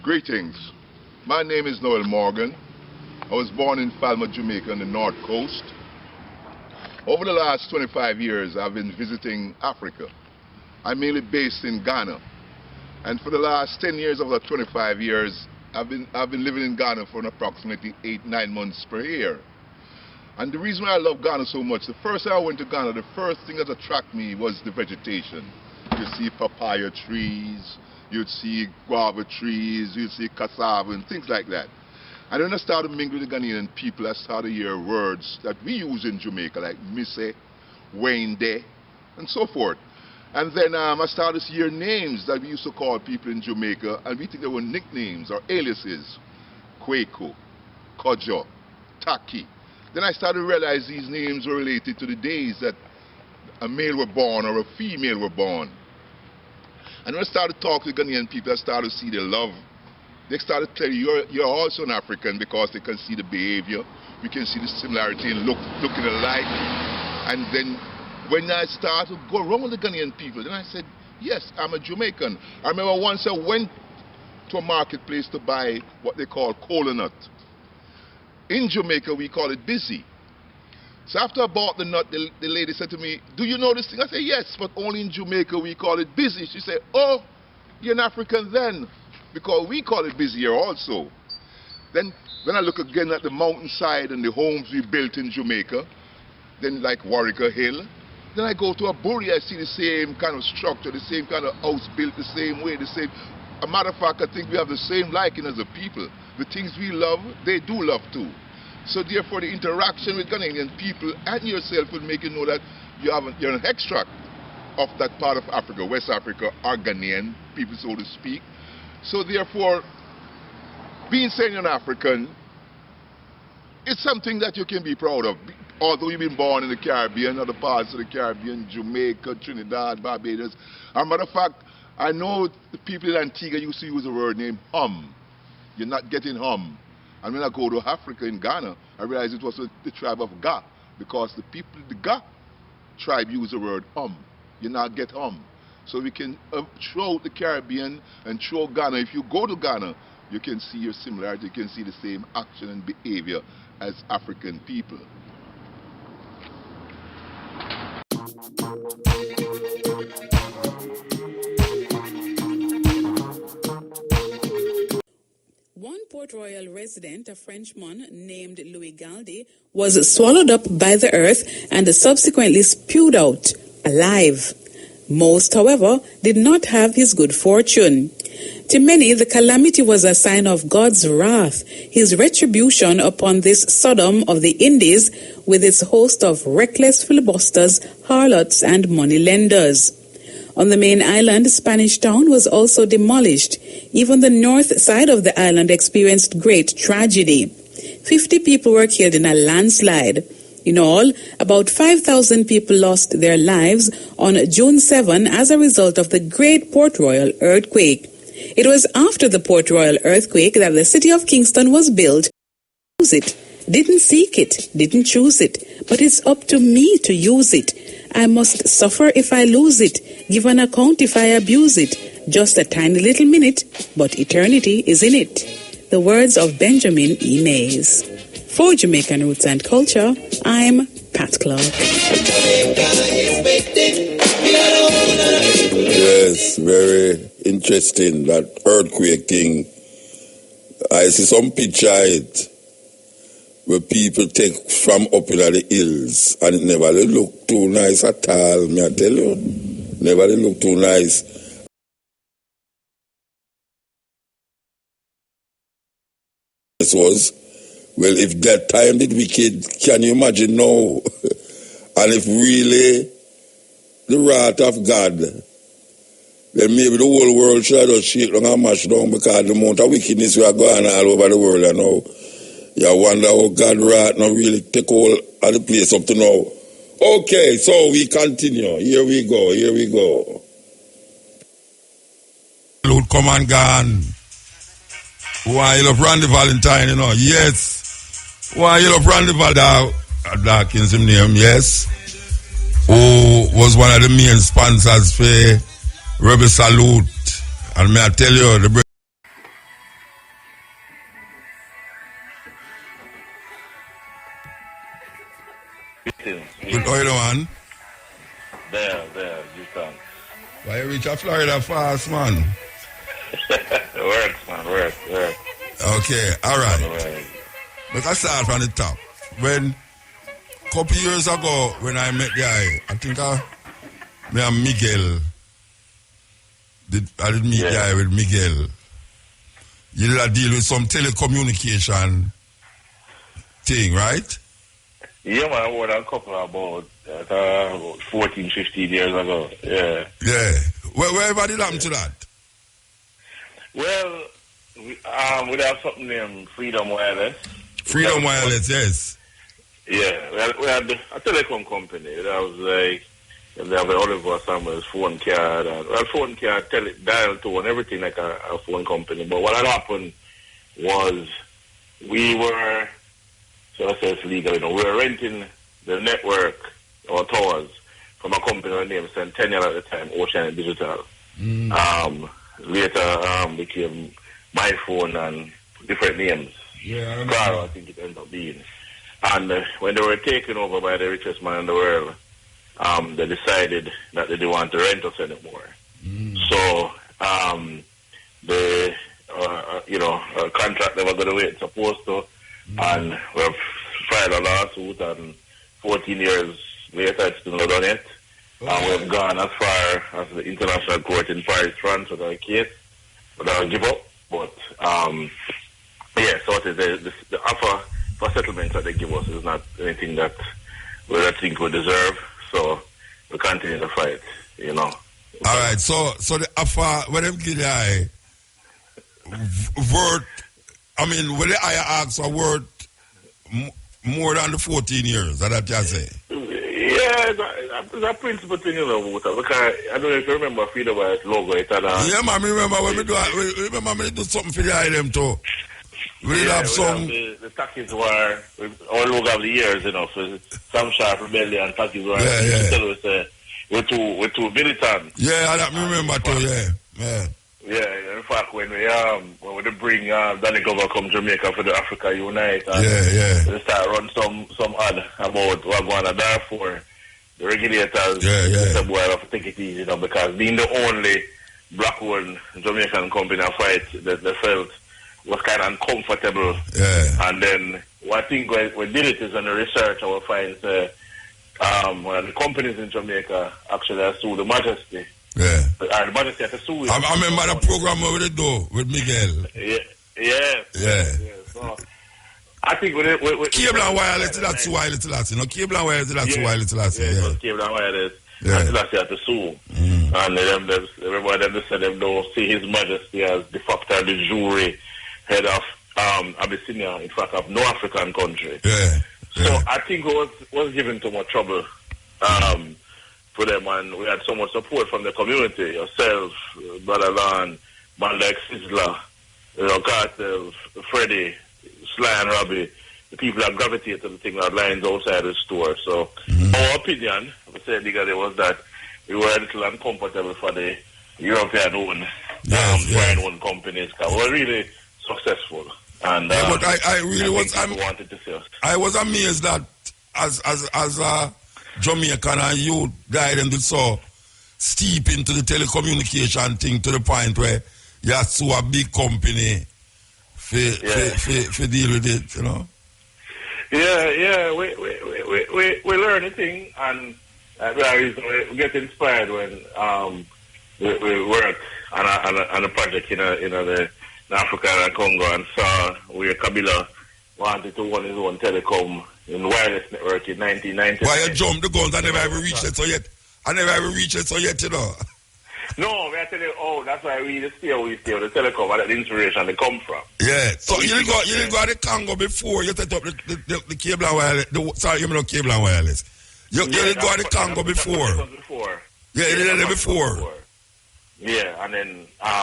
Greetings. My name is Noel Morgan. I was born in Falmouth, Jamaica on the North Coast. Over the last 25 years, I've been visiting Africa. I'm mainly based in Ghana. And for the last 10 years of the 25 years, I've been living in Ghana for approximately 8-9 months per year. And the reason why I love Ghana so much, the first time I went to Ghana, the first thing that attracted me was the vegetation. You see papaya trees, you'd see guava trees, you'd see cassava and things like that. And when I started mingling with the Ghanaian people, I started to hear words that we use in Jamaica, like mise, wende, and so forth. And then I started to hear names that we used to call people in Jamaica, and we think they were nicknames or aliases. Kwaku, Kojo, Taki. Then I started to realize these names were related to the days that a male were born or a female were born. And when I started talking to Ghanaian people, I started to see their love. They started telling you, you're also an African, because they can see the behavior. We can see the similarity in looking alike. And then when I started to go around with the Ghanaian people, then I said, yes, I'm a Jamaican. I remember once I went to a marketplace to buy what they call kola nut. In Jamaica, we call it busy. So after I bought the nut, the lady said to me, do you know this thing? I said, yes, but only in Jamaica we call it busy. She said, oh, you're an African then, because we call it busy here also. Then when I look again at the mountainside and the homes we built in Jamaica, then like Warwicker Hill, then I go to Aburi, I see the same kind of structure, the same kind of house built the same way, the same. A matter of fact, I think we have the same liking as the people. The things we love, they do love too. So therefore, the interaction with Ghanaian people and yourself will make you know that you're an extract of that part of Africa, West Africa, or Ghanaian people, so to speak. So therefore, being saying you're an African, it's something that you can be proud of. Although you've been born in the Caribbean, other parts of the Caribbean, Jamaica, Trinidad, Barbados. As a matter of fact, I know the people in Antigua used to use a word named hum. You're not getting hum. And when I go to Africa in Ghana, I realized it was the tribe of Ga, because the people, the Ga tribe use the word hum. You not get hum. So we can, throughout the Caribbean and throughout Ghana, if you go to Ghana, you can see your similarity, you can see the same action and behavior as African people. One Port Royal resident, a Frenchman named Louis Galdi, was swallowed up by the earth and subsequently spewed out alive. Most, however, did not have his good fortune. To many, the calamity was a sign of God's wrath, his retribution upon this Sodom of the Indies with its host of reckless filibusters, harlots, and moneylenders. On the main island, Spanish Town was also demolished. Even the north side of the island experienced great tragedy. 50 people were killed in a landslide. In all, about 5,000 people lost their lives on June 7 as a result of the Great Port Royal earthquake. It was after the Port Royal earthquake that the city of Kingston was built. Use it. Didn't seek it, didn't choose it, but it's up to me to use it. I must suffer if I lose it, give an account if I abuse it. Just a tiny little minute, but eternity is in it. The words of Benjamin E. Mays. For Jamaican Roots and Culture, I'm Pat Clark. Yes, very interesting, that earthquake thing. I see some picture of it where people take from up in the hills, and it never look too nice at all, me I tell you. Never look too nice. This was, well, if that time did wicked, can you imagine now? And if really the wrath of God, then maybe the whole world should just shake down and mash down, because the amount of wickedness we are going all over the world and now. You wonder how God wrath not really take all of the place up to now. Okay, so we continue. Here we go. Lord, come and gone. Why you love Randy Valentine, you know? Yes. Why you love Randy Valentine? Dawkins him name, yes. Oh, was one of the main sponsors for Rebel Salute. And may I tell you, the good oil man. There, you can. Why you reach a Florida fast, man? Works, man, work. Okay, all right. But I start from the top. When a couple years ago, when I met the guy, I think me and Miguel. I did meet the guy with Miguel. You did a deal with some telecommunication thing, right? Yeah, man, I worked a couple about 14, 15 years ago. Yeah. Yeah. Where did happen to that? Well, we have something named Freedom Wireless. Freedom Wireless, yes. Yeah, we had a telecom company. That was like, they have Oliver Samuel's phone card, and phone card, dial tone, everything like a phone company. But what had happened was we were, so I say it's legal, we were renting the network or towers from a company named Centennial at the time, Ocean Digital. Later became My Phone and different names. Yeah, Claro, I think it ended up being. And when they were taken over by the richest man in the world, they decided that they didn't want to rent us anymore. So the contract they were going to wait supposed to, and we've filed a lawsuit, and 14 years later it's still not done yet. And we've gone as far as the International Court in Paris, France with our case, but I'll give up. But yeah, so it is the offer for settlement that they give us is not anything that we think we deserve. So we continue to fight, you know. All right, so the offer, when them give the eye, worth, I mean, when the eye asks are worth more than the 14 years, that you say? Yeah, that principle thing, you know, because I don't know if you remember Freedom Wireless logo. Yeah, man, remember when we do something for the eye them too. We did have some... The Takis were all over the years, you know, so Sam Sharp, Rebellion, Takis were... We're too militant. Yeah, I remember too, yeah. Yeah, in fact, when we bring Danny Glover come Jamaica for the Africa Unite, and they start run some ad about what going on there for the regulators. Said, boy, I have to take it easy, you know, because being the only black-owned Jamaican company I fight, they felt was kind of uncomfortable. Yeah. And then what I think we did it is on the research, I will find one of the companies in Jamaica actually has sued the Majesty. Yeah. The Majesty has to sue. I remember the program over the door with Miguel. Yeah. So I think with Cable and Wireless, that's too wireless to last. You know, Cable and Wireless, that's too wireless to last. Yeah, Cable and Wireless. And last year to sue. And everybody them said them don't see His Majesty as de facto de jure head of Abyssinia, in fact, of no African country. Yeah. So I think it was given too much trouble for them, and we had so much support from the community, yourself, Brother Lan, man like Sizzler, Cartel, Freddie, Sly and Robbie, the people that gravitate to the thing that lines outside the store. So our opinion, we said legally, was that we were a little uncomfortable for the European-owned, foreign-owned companies, because we were really successful. And but I really wanted to see us. I was amazed that as a Jamaican and you guys them did so steep into the telecommunication thing to the point where you have to a big company for deal with it, you know. Yeah. We learn a thing, and we get inspired when we work on a project in Africa and Congo, and saw where Kabila wanted to own his own telecom in wireless network in 1990. Why you jump the guns? I never ever reached it so yet, you know. No, we are telling you, that's why we stay with the telecom and the inspiration they come from. Yeah. So you didn't go to the Congo before you set up the cable and wireless. Cable and wireless. You didn't go to the Congo before. Yeah, you did it before. Yeah, and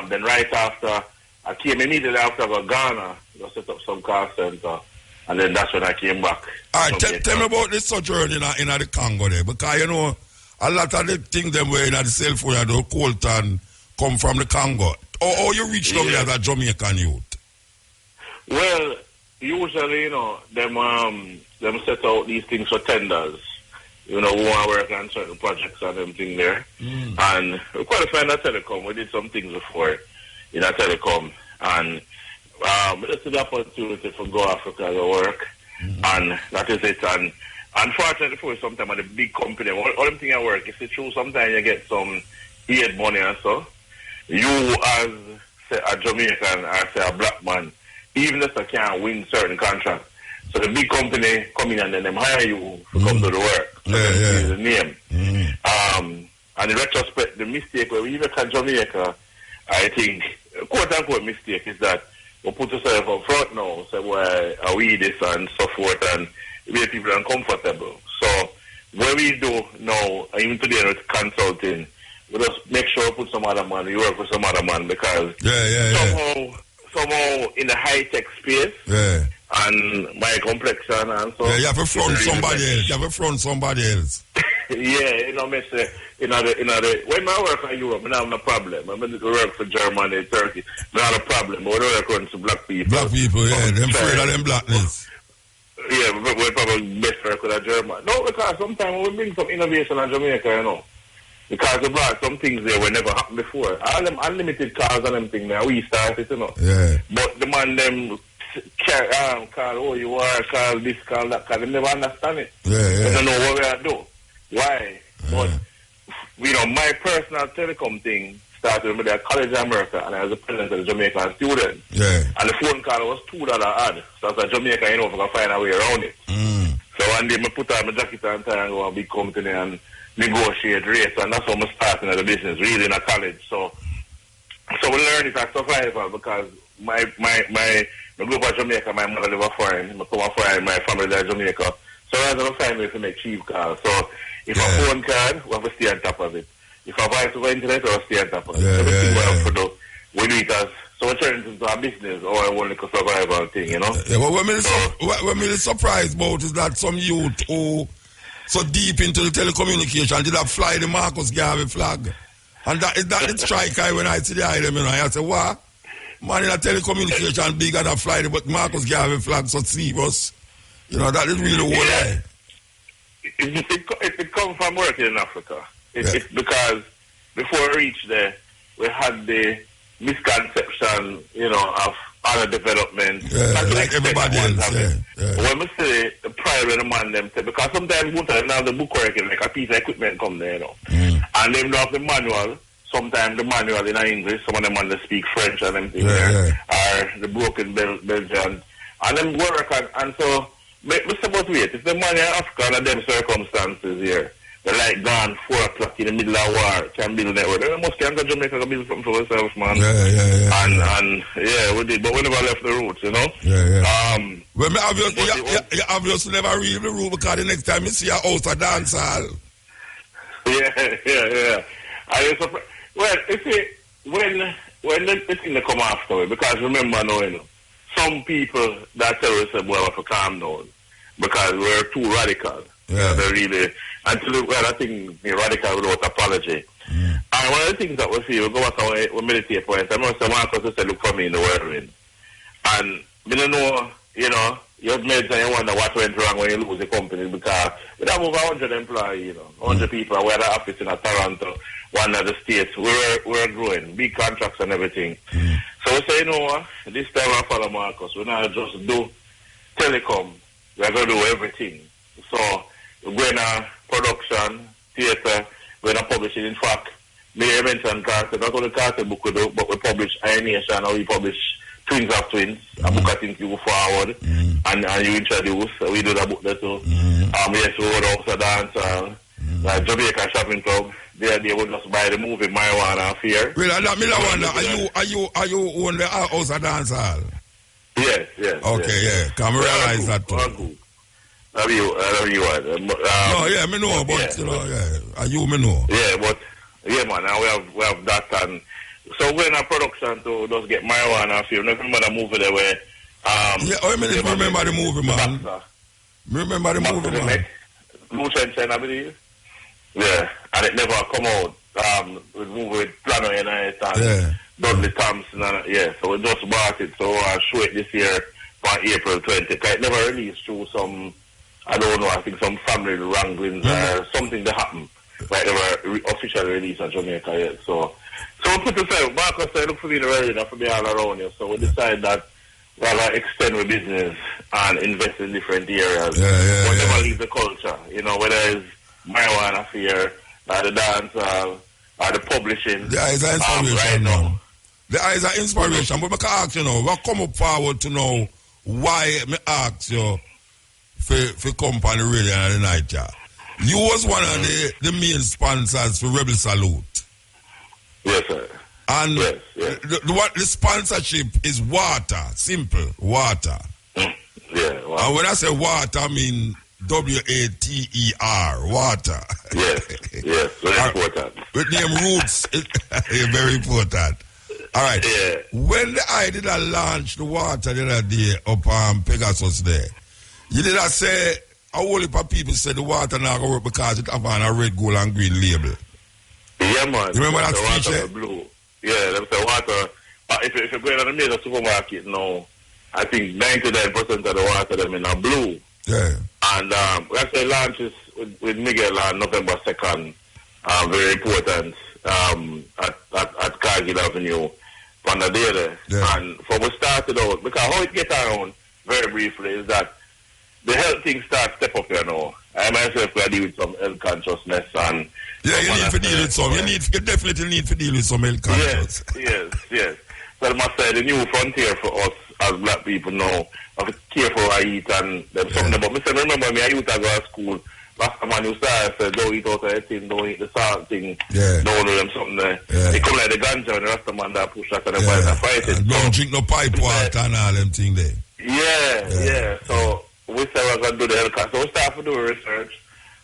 then right after, I came immediately after I got Ghana, I set up some call center, and then that's when I came back. All right, tell me about this sojourn in the Congo there, because, you know, a lot of the things them were in the cell phone and the Colton come from the Congo. Or you reach down here as a Jamaican youth? Well, usually, them set out these things for tenders. We want to work on certain projects and everything there. And we qualified in a telecom. We did some things before in a telecom. And we just had the opportunity for Go Africa to work. And that is it. And unfortunately for sometimes at a big company, all them thing I work, it's true, sometimes you get some aid money and so. You as say a Jamaican or say a black man, even if you can't win certain contracts. So the big company come in and then them hire you to come to the work. So the name. And in retrospect, the mistake where we even can Jamaica, I think, quote unquote mistake is that we put ourselves up front now, say why are we this and so forth, and make people uncomfortable. So what we do now, even today with consulting, we just make sure we put some other man, we work with some other man, because somehow in the high-tech space, and my complexion and so. Yeah, you have to front somebody else. You have to front somebody else. When I work in Europe, I don't have no problem. I work for Germany, Turkey, I don't have a problem. But I work for black people. Black people, them afraid of them blackness. Yeah, we're probably best work with a German. No, because sometimes we bring some innovation in Jamaica, Because we brought some things there were never happened before. All them unlimited cars and them things now, we started, Yeah. But the man them call, you are, call this, call that, because they never understand it. They don't know what we are doing. Why? But, my personal telecom thing started with the College of America, and I was the president of the Jamaican student. And the phone call was $2 ad. So as a Jamaican, if I can find a way around it. So one day I put on my jacket and tie and go to a big company and negotiate rates, and that's how I started in the business, really in a college. So we learned it as survival, because my group of Jamaica, my mother live foreign, I come foreign, my family live in Jamaica. So I have to find ways to make cheap calls. So if a phone card, we have to stay on top of it. If a voice over internet, we have to stay on top of it. Everything we have to do, we do it as, so we turn it into a business or only a survival thing, Yeah, but what I'm really surprised about is that some youth who so deep into the telecommunication did I fly the Marcus Garvey flag. And that the strike I when I see the item, I say, what? Man in a telecommunication bigger than fly the but Marcus Garvey flag so serious. That is really what I. It comes from working in Africa. It's because before we reached there, we had the misconception, of other development. Like everybody else. When we say the pride of the man them say, because sometimes we don't have the book working, like a piece of equipment come there, And they don't have the manual. Sometimes the manual in English, some of them man they speak French and everything there. Or the broken Belgian. And them work and so Mr. Butwait, if the man in Africa under them circumstances here, they're like gone 4 o'clock in the middle of war, can build a network. They must come to Jamaica to build something for themselves, man. And we did, but we never left the roots, Well, you obviously never read the rule, because the next time you see a house a dance hall. Yeah. Well, you see, when the thing come after, because remember now, some people that tell us, well, we have to calm down, because we're too radical. They're really, I think radical without apology. And one of the things that we see, we go back and we meditate for it. I remember Marcus said, look for me in the whirlwind. And we don't know, you have made and you wonder what went wrong when you lose the company, because we have over 100 employees, 100 people. We had an office in Toronto, one of the states. We're growing, big contracts and everything. So we say, this time I follow Marcus. We're not just do telecom. We're going to do everything. So we're going to production, theater, we're going to publishing. In fact, may I mention Carter, not only Carter book we do, but we publish Iron Nation, or we publish Twins of Twins, a book I think you go forward, and you introduce, we do the book there too. Yes, we would also dance, like Jamaica Shopping Club, they would just buy the movie Marijuana Affair. Well, I wonder, are you own the house of dance hall? Yes. Okay, Can we realize that too? I me know, but me know. Yeah, but man, now we have that, and so we're in a production to just get Marijuana Affair. Remember the movie there where remember the movie, man. Remember the movie, man. Lucian, I believe. Yeah, it never come out. We move with Plano and Dudley Thompson, and so we just bought it. So I'll show it this year on April 20th. It never released through some, I don't know, I think some family wranglings or something that happened. But it never officially released in Jamaica yet. So we put aside, Marcus said, look for me in the area, for me all around here. So we decided that we're going to extend our business and invest in different areas. Whatever leaves the culture, whether it's marijuana fair, or the dance, or the publishing. The eyes are inspiration right now. The eyes are inspiration, but I can ask you now, what come up forward to know why me ask you for company radio and the night job. You was one of the main sponsors for Rebel Salute. Yes, sir. And yes. The sponsorship is water, simple, water. Yeah, water. And when I say water, I mean WATER, water. Yes, very important. With name Roots, very important. All right. Yeah. When I did launch the water the other day up Pegasus there, you did say, a whole heap of people said the water not going to work because it have on a red, gold, and green label. Yeah, man. You remember that speech? Water blue. Yeah, them say water. If you're going to the major supermarket now, I think 99% of the water them in a blue. Yeah. And we actually launches with Miguel on November 2nd. Very important at Cargill Avenue on the day there. Yeah. And from we started out, because how it gets around, very briefly, is that the health thing starts step up here now. I myself will deal with some health consciousness and you need to deal with some. You definitely need to deal with some health consciousness. Yes. So I must say the new frontier for us as black people now of care for what I eat and them something. But I remember me, I used to go to school. Last time I used to say, don't eat out of anything, don't eat the salt thing, don't do them something there. They come like the ganja and the rest of man that push that and they fight it. Don't drink no pipe water and all them thing there. Yeah. So we said we're going to do the health conscious. So we start to do research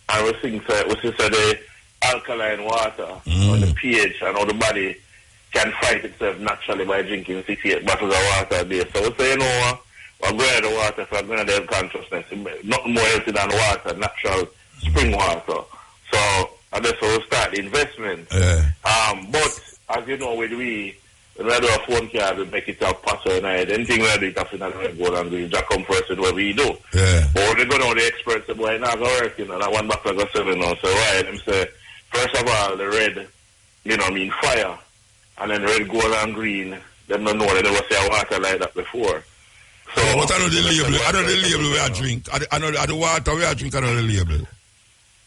and we see the alkaline water on the pH and how the body can fight itself naturally by drinking 68 bottles of water a day. So we say, we're going to the water, so we're going to the health consciousness. Nothing more healthy than water, natural spring water. So that's where we start the investment. But as you know, when we do a phone card, we make it a password night. Anything we do, it has to go and we just come first with what we do. But when they go now, the experts say, boy, not going to work, that one bottle go selling now. So why? Them say, first of all, the red, mean fire. And then red, gold, and green, them don't know they never say water like that before. So, but I know the label. I know the label where I drink. I know the water where I drink, I know the label.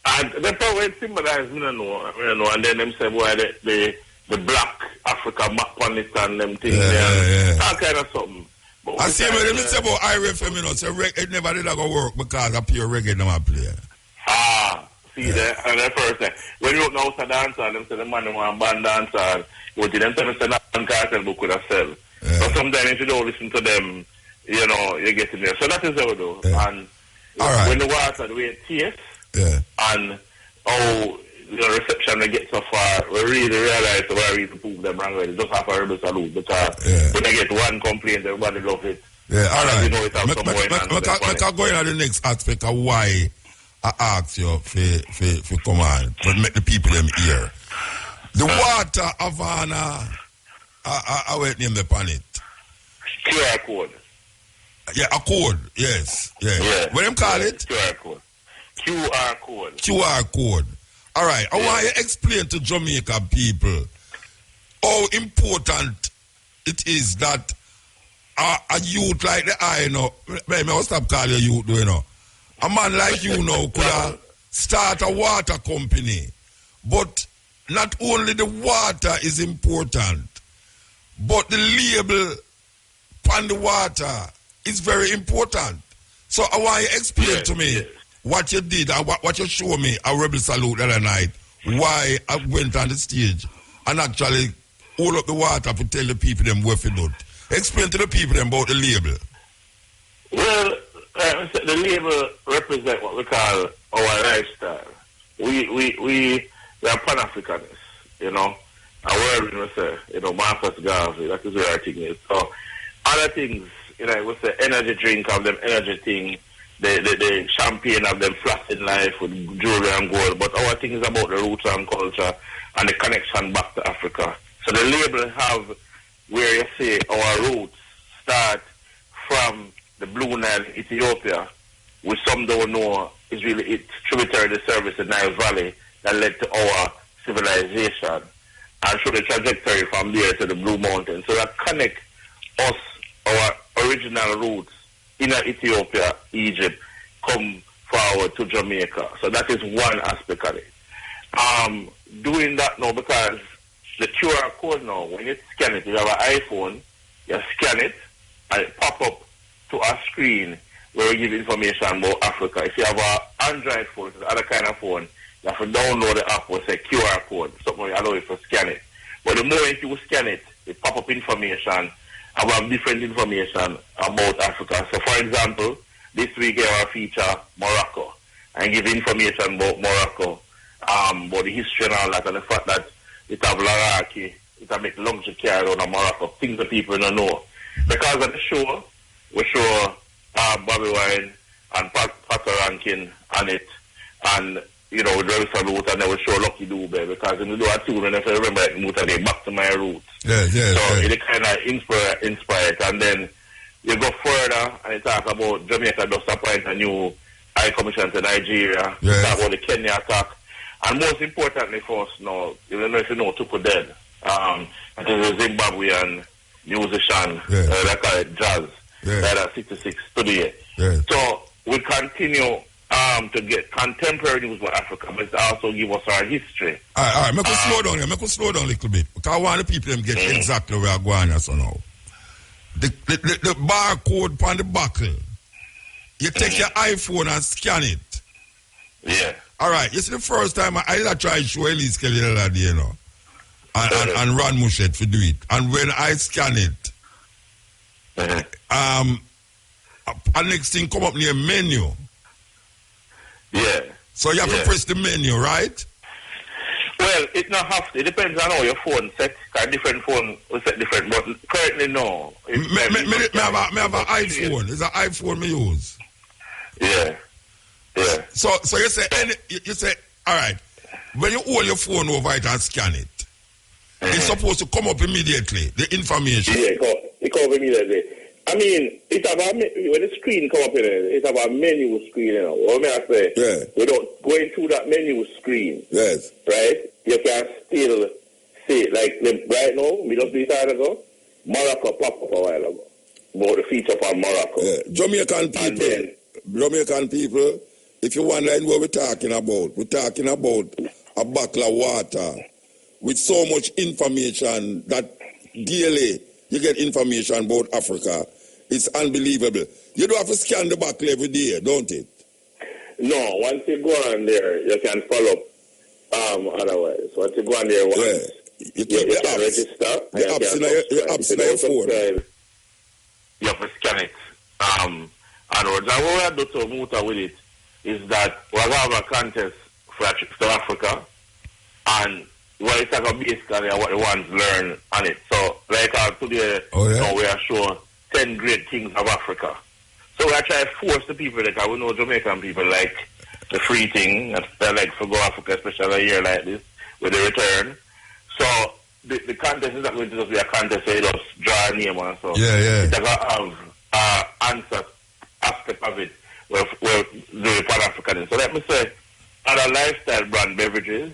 And the power it symbolizes, I don't know. And then them say, boy, the black Africa map on it and them things there. That kind of something. But I see when they say about IRFM, so it never did go work because of pure reggae no play. See there, and the first thing. When you know a dancer, them say the man who want band dancer, go to them say the cartel book with a sell. So sometimes if you don't listen to them, you get in there. So that is how we do. And when the water, the way it tastes, and how the reception they get so far, we really realize why we prove them wrong. They just have a Rebel Salute because when they get one complaint, everybody love it. Yeah, all right. You know it has some more I can go into the next aspect of why I ask you for come on, but make the people them hear. The water Havana, I wait name the planet. QR code. Yeah, a code. Yes. Yeah. What them call it? QR code. QR code. QR code. All right. I want you to explain to Jamaica people how important it is that a youth like I I'll stop calling you youth, A man like you could start a water company. But not only the water is important, but the label on the water is very important. So I want you to explain to me what you did and what you showed me at Rebel Salute the other night, why I went on the stage and actually hold up the water to tell the people them what to do. Explain to the people them about the label. Well, the label represents what we call our lifestyle. We are Pan-Africanists, Our word, we say, Marcus Garvey, that is where our thing is. So, other things, we say energy drink of them energy thing, the champagne of them flaccid life with jewelry and gold, but our thing is about the roots and culture and the connection back to Africa. So the label have where you say our roots start from the Blue Nile, Ethiopia, which some don't know is really its tributary to the service in Nile Valley that led to our civilization, and show the trajectory from there to the Blue Mountains. So that connect us, our original roots in Ethiopia, Egypt, come forward to Jamaica. So that is one aspect of it. Doing that now, because the QR code now, when you scan it, you have an iPhone, you scan it, and it pop up to a screen where we give information about Africa. If you have an Android phone, it's other kind of phone, you have to download the app with a QR code, something you allow you to scan it. But the moment you scan it, it pop up information about different information about Africa. So for example, this week I will feature Morocco and give information about Morocco, about the history and all that, and the fact that it have Laraki, it have make luxury car around Morocco, things that people don't know. Because of the show, we show Bobby Wine and Pato Rankin on it, and you know, Jerry Salute, and then we show Lucky Dube, because when we do a tune, and if I remember it, back to my roots. So it kind of inspired, and then you go further and you talk about Jamaica just appoint a new High Commission to Nigeria, talk about the Kenya attack, and most importantly for us now, you don't know if you know Tupu Dead, it is a Zimbabwean musician, they call it jazz, that 66 today. So we continue to get contemporary news about Africa, but it also give us our history. All right, make us slow down here. Make us slow down a little bit. Because I want the people to get exactly where I'm going so now. The barcode on the buckle, you take your iPhone and scan it. Yeah. All right, you see the first time I try to show Elise Kelly the other day, you know, and Ron Mushet to do it. And when I scan it, a next thing come up near menu. Yeah. So you have to press the menu, right? Well, it not have to. It depends on how your phone set. Because different phone will set different. But currently, no. Me have an iPhone. It's an iPhone me use. Yeah. Yeah. So you say, all right, when you hold your phone over it and scan it, it's supposed to come up immediately, the information. Yeah, it come up immediately. I mean, it's about when the screen come up in it, it's about menu screen, you know. What may I say? Without going through that menu screen, right? You can still see, like right now, we just decided to go, Morocco pop up a while ago. About the feature from Morocco. Jamaican people, if you wonder what we're talking about a bottle of water with so much information that daily you get information about Africa. It's unbelievable. You don't have to scan the bottle every day, don't it? No, once you go on there, you can follow otherwise. Once you go on there once, you can register. The apps in your phone. You have to scan it. Onwards. And what we do to Muta with it is that we have a contest for a trip to Africa, and what it's like basically what the ones learn on it. So, like today, we are showing 10 great things of Africa. So we are trying to force the people, because we know Jamaican people like the free thing, they like to go Africa, especially a year like this, with the return. So the contest is not going to just be a contest where you just draw a name and so. It's going to have answer aspect of it where the Pan-African. So let me say, other lifestyle brand beverages,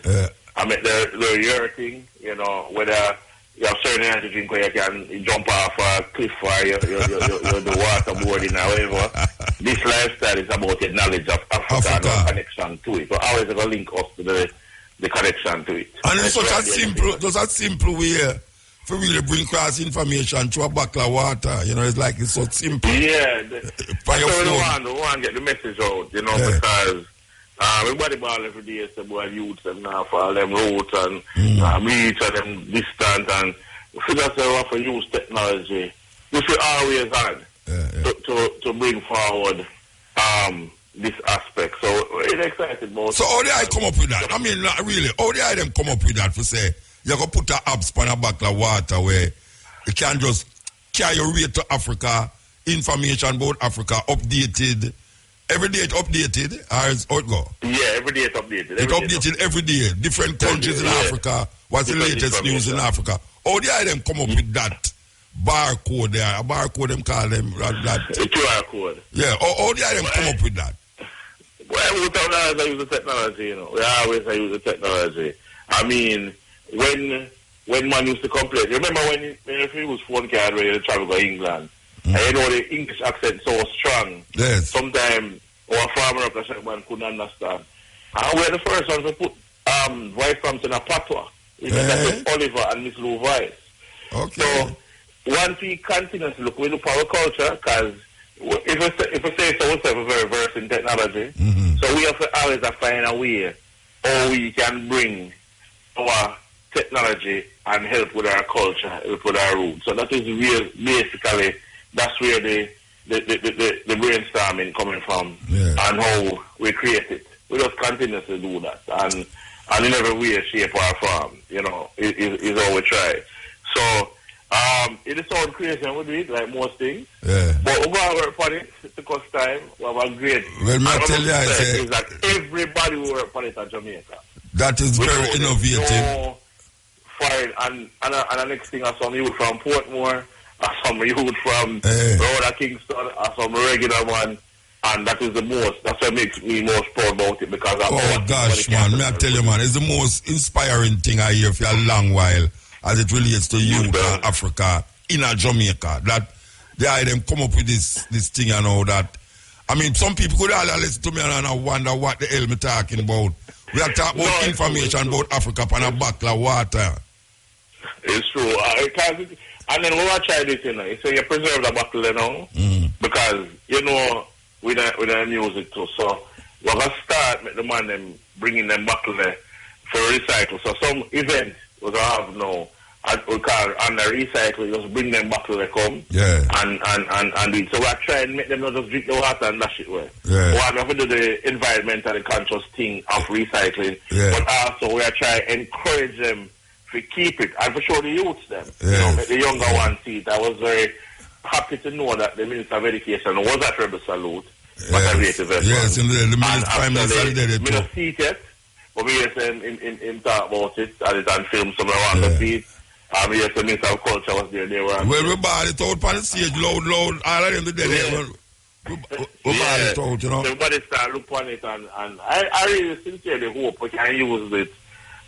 I mean, the your thing, you know, whether you have certain energy drink where you can jump off a cliff or you're the waterboarding or whatever. This lifestyle is about the knowledge of Africa and our connection to it. So always going to link us to the connection to it. And it's such a simple way for really bring across information to a bottle of water. You know, it's so simple. Yeah. So we want to get the message out, you know, because everybody ball every day, so boy youths and for all them routes and reach and them distant, and we figure ourselves for use technology, which we always had to bring forward this aspect. So we're really excited about. So how did I come up with that? I mean, not really. How did I them come up with that to say you're gonna put the apps on a bottle of water where you can just carry your way to Africa, information about Africa, updated. Every day it updated, or is it go? Yeah, every day it updated. It updated every day. Different countries in Africa. What's the latest news in Africa? How did them come up with that barcode there? A barcode them call them that. A QR code. Yeah. How did them come up with that? Well, we don't always use the technology, you know. We always use the technology. I mean, when man used to complain, remember when if he was phone card where you travel to England, and you know the English accent so strong. Yes. Sometimes our farmer up the man couldn't understand. And we're the first ones to put Vice Thompson a patois. That was Oliver and Miss Lou Vice. Okay. So once we continue to look, we look for our culture, because if we say so, we're very versed in technology. So we have to always find a way how we can bring our technology and help with our culture, help with our roots. So that is basically, that's where the brainstorming coming from, and how we create it. We just continue to do that, and in every way, shape our farm, you know, is how we try. So it is all creation we do it, like most things. Yeah. But we're going to work on it. It took us time. We have a great. Well, I tell you, I say, is that everybody will work on it in Jamaica. That is very innovative. No foreign, and the next thing, are some youth from Portmore, or some youth from Rhoda Kingston, or some regular one. And that is the most, that's what makes me most proud about it, because oh gosh, man, may I tell you, man, it's the most inspiring thing I hear for a long while as it relates to youth and Africa in a Jamaica. That them come up with this thing and all that. I mean, some people could all listen to me and I wonder what the hell me talking about. We are talking about information about Africa and a bottle of water. It's true. And then when I try this, you know, so you preserve the bottle, you know, because, you know, with the music too. So we're going to start with the man them bringing them back there for recycle. So some event we're going to have now, we call on the recycle, just bring them back to the come. Yeah. And do it. So we're trying to make them not just drink the water and dash it away. Yeah. We have to do the environmentally conscious thing of recycling. Yeah. But also we are trying to encourage them to keep it and for sure the youths them. You know, make the younger ones see it. I was very happy to know that the Minister of Education was at Rebel Salute. Yes, and the Prime Minister did it. We don't see it yet, but we hear him talk about it, and it's on film, so I want to see it. We hear the Minister of Culture was there. Well, we bought it out on the stage, loud, all of them did it. We bought it out, you know. Everybody start look on it, and I really sincerely hope we can use it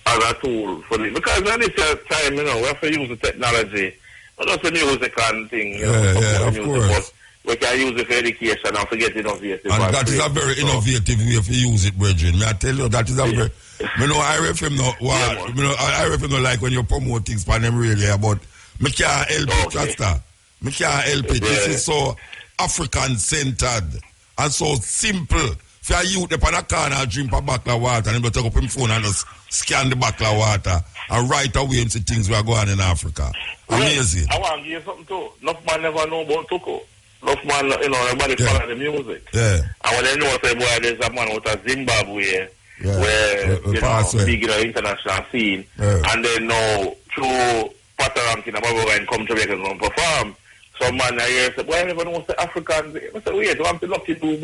as a tool for this. Because at this time, you know, we have to use the technology. Not the music and thing, you know, of course. We can use it for education and forget innovative. And that is a very innovative way to use it, brethren. May I tell you, that is a very... You know, I refer I refer like when you promote things for them really, but I can't help it, Rasta. I can't help it. This is so African-centered and so simple. For a youth up on a corner drink a bottle of water and he take up his phone and just scan the bottle of water and right away and see things we are going on in Africa. Amazing. I want to give you something too. Enough man never know about Tuko. Enough man, you know, everybody follow the music. Yeah. And when they know, say, boy, there's a man out of Zimbabwe where, you know, big in the international scene. Yeah. And then now, through Patarank in Ababoga and come to Jamaica and perform. Some man here say, boy, I never know the Africans. I say, wait, I'm the lucky dude.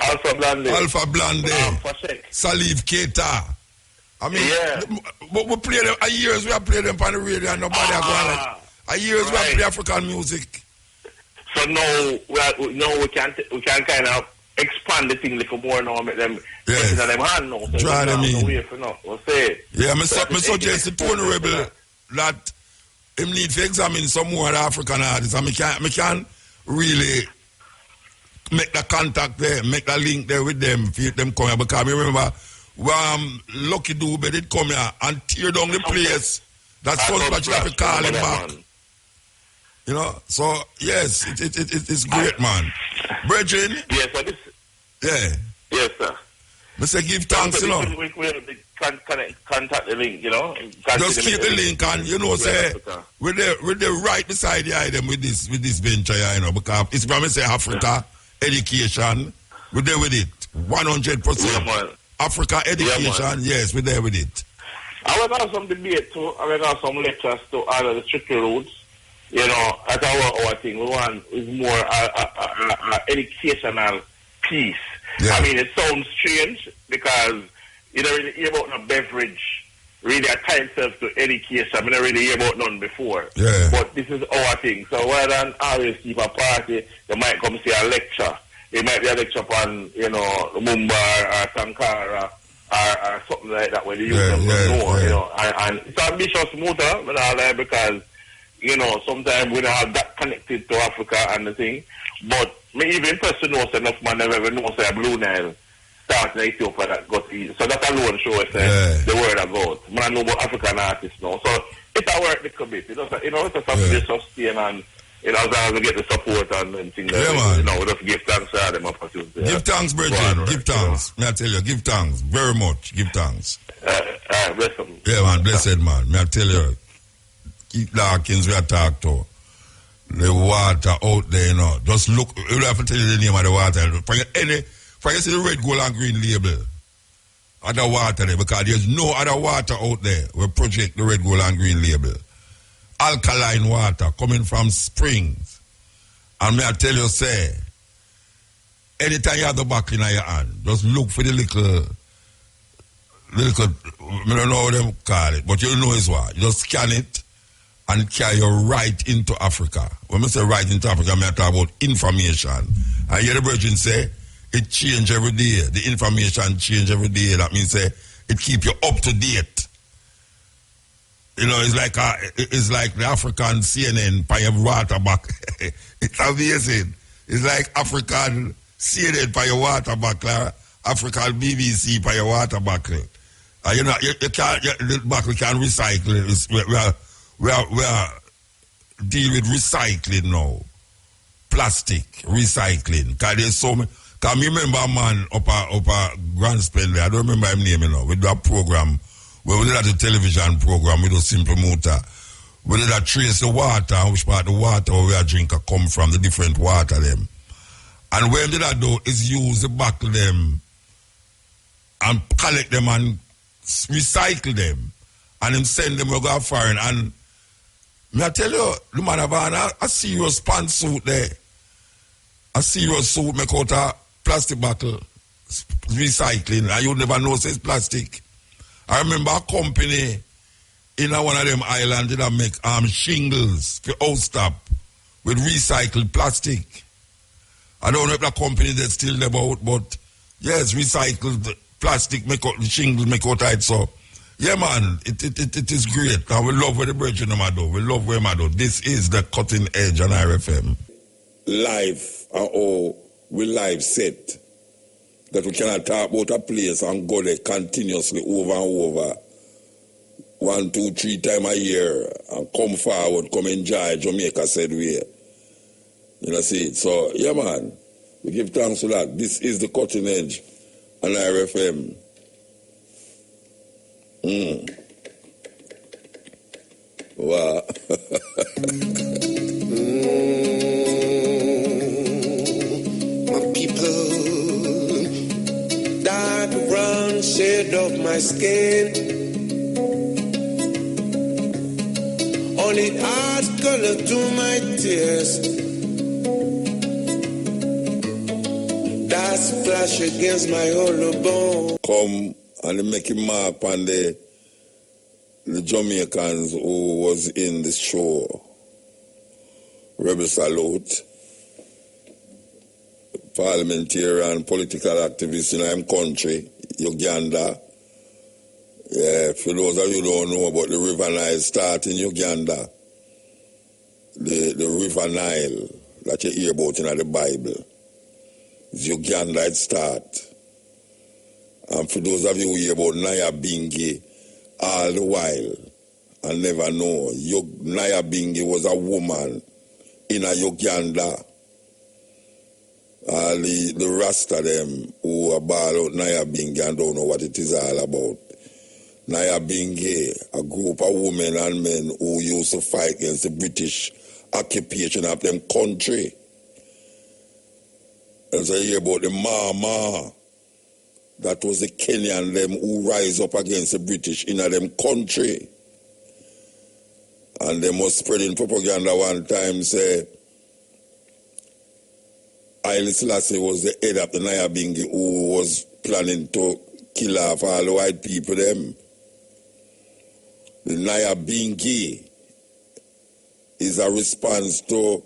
Alpha Blonde. Salif Keita. I mean, we play them, a years we have played them on the radio and nobody are going like, a years we have played African music. So now we can kind of expand the thing a little more now, make them put it on them hand now. So try them in. We'll say. Yeah, I suggest to Tony Rebel that him need to examine some more African artists and me can really make the contact there, make the link there with them, for them come here. Because I remember Lucky Dube did come here and tear down the place. That's Sunsplash, you have to call him back. You know, so yes, it's great, man. Brethren? Yes, sir. Yeah. Yes, sir. Mr. Give thanks, you know. We contact the link, you know. Just keep the link and, you know, say, with the right beside the item with this venture, you know, because it's from say Africa education, we're there with it. 100%. Africa education, yes, we're there with it. I will have some debate too. I will have some lectures to all of the stricter roads. You know, that's our thing. We want is more educational piece. Yeah. I mean, it sounds strange because you don't really hear about no beverage really attach itself to education. I don't really hear about none before. Yeah. But this is our thing. So rather than always keep a party, they might come see a lecture. It might be a lecture upon, Mumbai or Sankara or something like that where the youth don't know, And it's an ambitious motor, because, sometimes we don't have that connected to Africa and the thing. But me even person knows enough man never ever knows a Blue Nile start in Ethiopia that got easy. So that alone shows the word of God. I know about African artists now. So it's a work little bit. It's something to sustain and as long as we get the support and things like that. We just give thanks to them opportunity. Give thanks, brethren. Give thanks. May I tell you, give thanks. Very much. Give thanks. Bless them. Yeah, man. Blessed, man. May I tell you, keep Dawkins we are talk to. The water out there, Just look. You have to tell you the name of the water. For you see the red, gold, and green label. Other water there, because there's no other water out there. We project the red, gold, and green label. Alkaline water coming from springs. And may I tell you, say, anytime you have the back in your hand, just look for the little, I don't know how them call it, but you know it's what. You just scan it and carry you right into Africa. When I say right into Africa, I talk about information. And hear the virgin say, it change every day. The information change every day. That means say, it keep you up to date. It's like the African CNN by your water back. It's amazing. It's like African CNN by your water back, African BBC by your water back. You can't, the back we can recycle. We are deal with recycling now. Plastic recycling. Because there's so many. Because I remember a man up a Grand Spender, I don't remember his name now, with that program. We did a television program with a simple motor. We did a trace the water, which part the water where we are drinking come from, the different water them. And when did that do is use the bottle them and collect them and recycle them. And him send them to go foreign. And may I tell you, the man have a serious pantsuit there. A serious suit make out a plastic bottle recycling. And you never know it's plastic. I remember a company in one of them islands that make shingles for house top with recycled plastic. I don't know if the company that's still about, but yes, recycled plastic make out the shingles make out it. So yeah, man, it is great. And we love where the brethren do. We love where they do. This is the cutting edge on RFM. Live we live set. That we cannot talk about a place and go there continuously over and over 1, 2, 3 times a year and come forward, come enjoy Jamaica said we. See it. So yeah, man, we give thanks for that. This is the cutting edge on RFM. Wow. My people, dark brown shade of my skin, only adds color to my tears. That splash against my hollow bone. Come and make him mark on the Jamaicans who was in the show. Rebel Salute, parliamentarian, political activist in our country, Uganda. Yeah, for those of you who don't know about the River Nile start in Uganda, the River Nile that you hear about in the Bible, it's Uganda it start. And for those of you who hear about Nyabinghi all the while and never know, Nyabinghi was a woman in a Uganda. All the Rasta them who are ball out Nyabinghi and don't know what it is all about. Nyabinghi, a group of women and men who used to fight against the British occupation of them country. And so you hear about the Mama. That was the Kenyan them who rise up against the British in them country. And they was spreading propaganda one time, say, Haile Selassie was the head of the Nyabingi who was planning to kill off all the white people them. The Nyabingi is a response to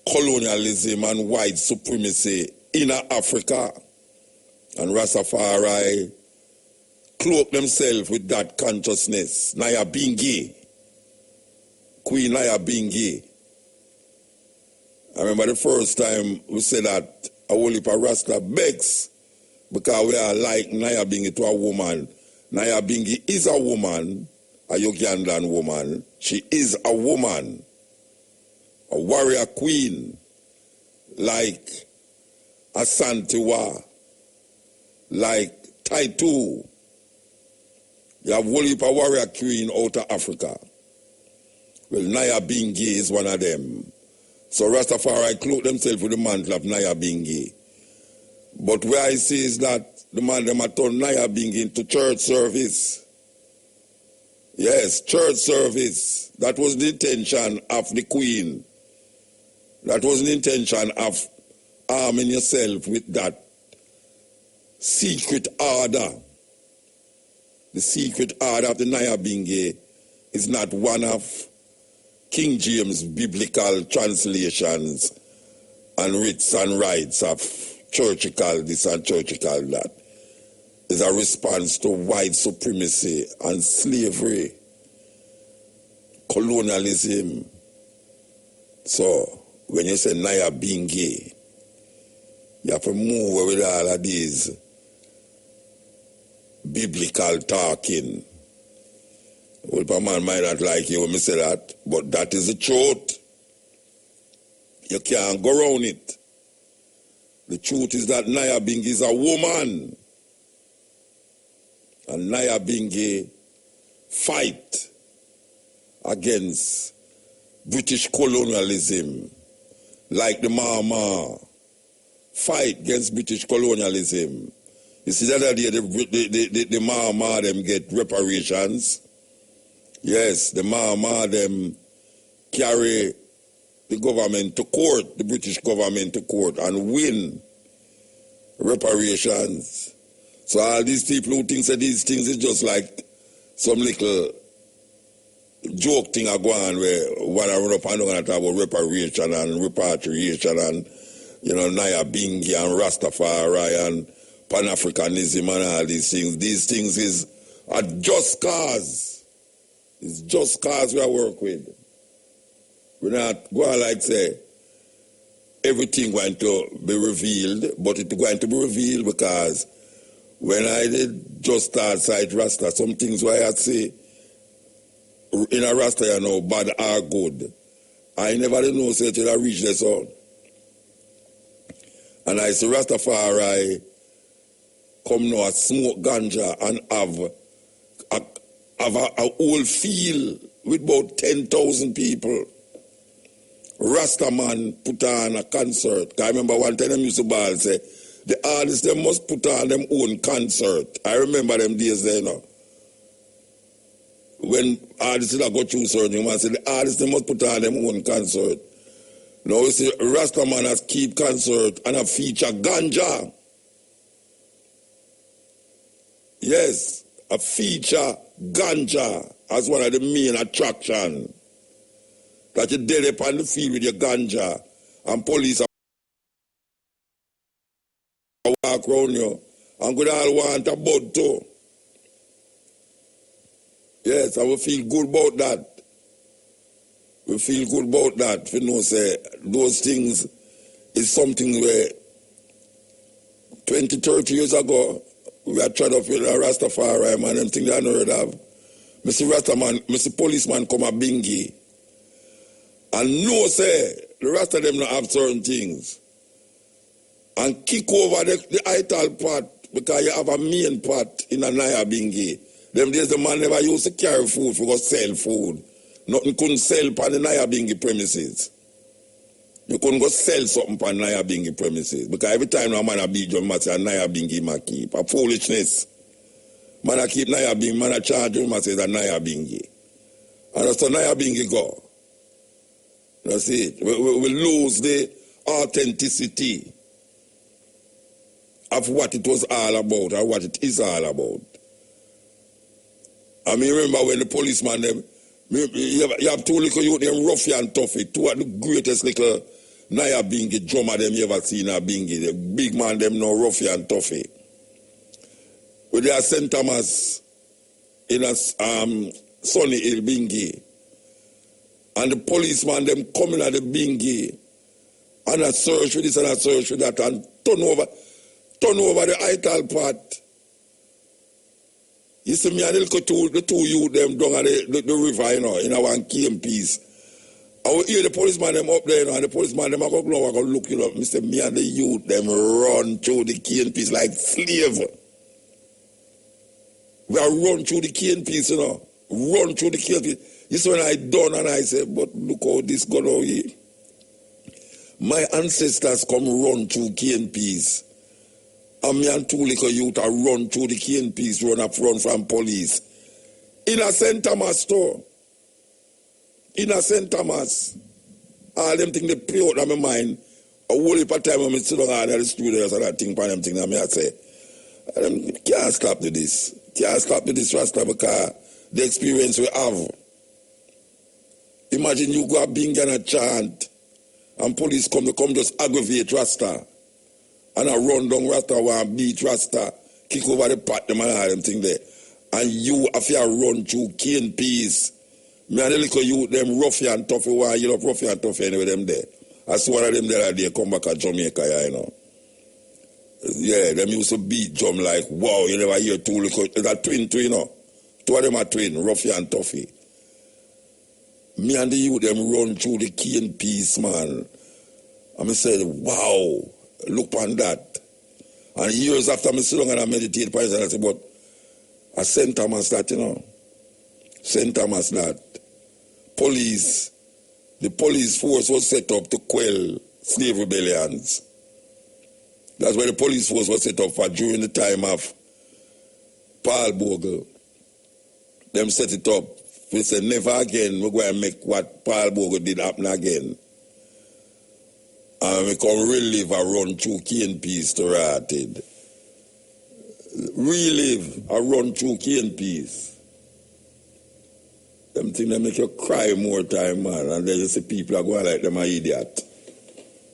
colonialism and white supremacy in Africa. And Rastafari cloak themselves with that consciousness. Nyabingi, Queen Nyabingi. I remember the first time we said that a whole heap of Rasta begs because we are like Nyabingi to a woman. Nyabingi is a woman, a Ugandan woman. She is a woman, a warrior queen, like Asantewaa, like Taitu. You have a whole heap of warrior queen out of Africa. Well, Nyabingi is one of them. So Rastafari clothe themselves with the mantle of Nyabingi. But where I see is that the man them have turned Nyabingi into church service. Yes, church service. That was the intention of the Queen. That was the intention of arming yourself with that secret order. The secret order of the Nyabingi is not one of King James biblical translations and writs and rites of churchical this and churchical that. Is a response to white supremacy and slavery, colonialism. So when you say Nyabingi, you have to move with all of these biblical talking. Well, a man might not like you when me say that, but that is the truth. You can't go around it. The truth is that Nyabingi is a woman. And Nyabingi fight against British colonialism like the Mama fight against British colonialism. You see that idea, the Mama them get reparations. Yes, the Mama them carry the government to court, the British government to court, and win reparations. So all these people who think that these things is just like some little joke thing are going where when I run up and down and talk about reparation and repatriation and, you know, Nyabingi and Rastafari and Pan-Africanism and all these things is a just cause. It's just cause we are work with. We're not going like say everything going to be revealed, but it's going to be revealed because when I did just start side Rasta, some things where I say in a Rasta, you know, bad or good. I never did know say till I reach the sun. And I say Rastafari come now and smoke ganja and have a whole field with about 10,000 people. Rasta man put on a concert. I remember one time them used to ball say, the artists they must put on them own concert. I remember them days there now. When artists that go through certain, man say the artists they must put on them own concert. Now we see Rasta man has keep concert and a feature ganja. Yes, a feature ganja as one of the main attraction. That you dead up on the field with your ganja and police walk around you and could all want a bud too. Yes, I will feel good about that. We feel good about that. You know, say those things is something where 20, 30 years ago we had tried up with a Rastafari man, them things I never heard of. Mr. Rastaman, Mr. Policeman come a bingy. And no say the rest of them not have certain things. And kick over the ital part because you have a main part in a Nyabingi. Them days the man never used to carry food for go sell food. Nothing couldn't sell upon the Nyabingi premises. You couldn't go sell something upon Nyabingi premises. Because every time a man a beat you must say a Nyabingi ma keep. A foolishness. Man a keep Nyabingi, man a charge you must say a Nyabingi. And that's the Nyabingi go. That's it. We lose the authenticity of what it was all about or what it is all about. I mean, remember when the policeman, them, you have two little youth, them Ruffian Tuffy, two of the greatest little Naya Bingi drummer them you ever seen a Bingi. The big man them know Ruffian Tuffy. With their St. Thomas in a Sunny Hill Bingi. And the policeman them coming at the Bingi and a search for this and a search for that and turn over the ital part. You see me and the two youth them down at the river, you know, in our one piece. I will hear the policeman them up there, you know, and the policeman them I go look it up. Me say me and the youth them run through the cane piece like slave. We are run through the cane piece, you know. Run through the cane piece. You see when I done and I say, but look how this gone out here. My ancestors come run through cane piece. And me and two little youth are run through the cane piece, run from police. In a St. Thomas store. In a St. Thomas. All them things they play out of my mind. A whole heap of time when I sit down at the studios and I think about them things and I say, can't stop to this. Can't stop to this Rasta because the experience we have. Imagine you go a Bingi and a chant and police come just aggravate Rasta. And I run down Rasta and beat Rasta, kick over the pot, them and all them thing there. And you, if you run through cane piece, me and the little youth, them Ruffian Tuffy, why you love Ruffian Tuffy anyway, them there. I saw one of them there, they come back at Jamaica, you know. Yeah, them used to beat Jum like, wow, you never hear two little, it's a twin, you know. Two of them are twin, Ruffian Tuffy. Me and the youth, them run through the cane piece, man. And I said, wow. Look on that. And years after I sit down and I meditate, and I say, but I St. Thomas that, you know. St. Thomas that. Police, the police force was set up to quell slave rebellions. That's why the police force was set up for during the time of Paul Bogle. Them set it up. We said, never again we're going to make what Paul Bogle did happen again. And we can relive a run through cane piece to Rotted. Relive a run through cane piece. Them things that make you cry more time, man. And then you see people are going like them an idiot.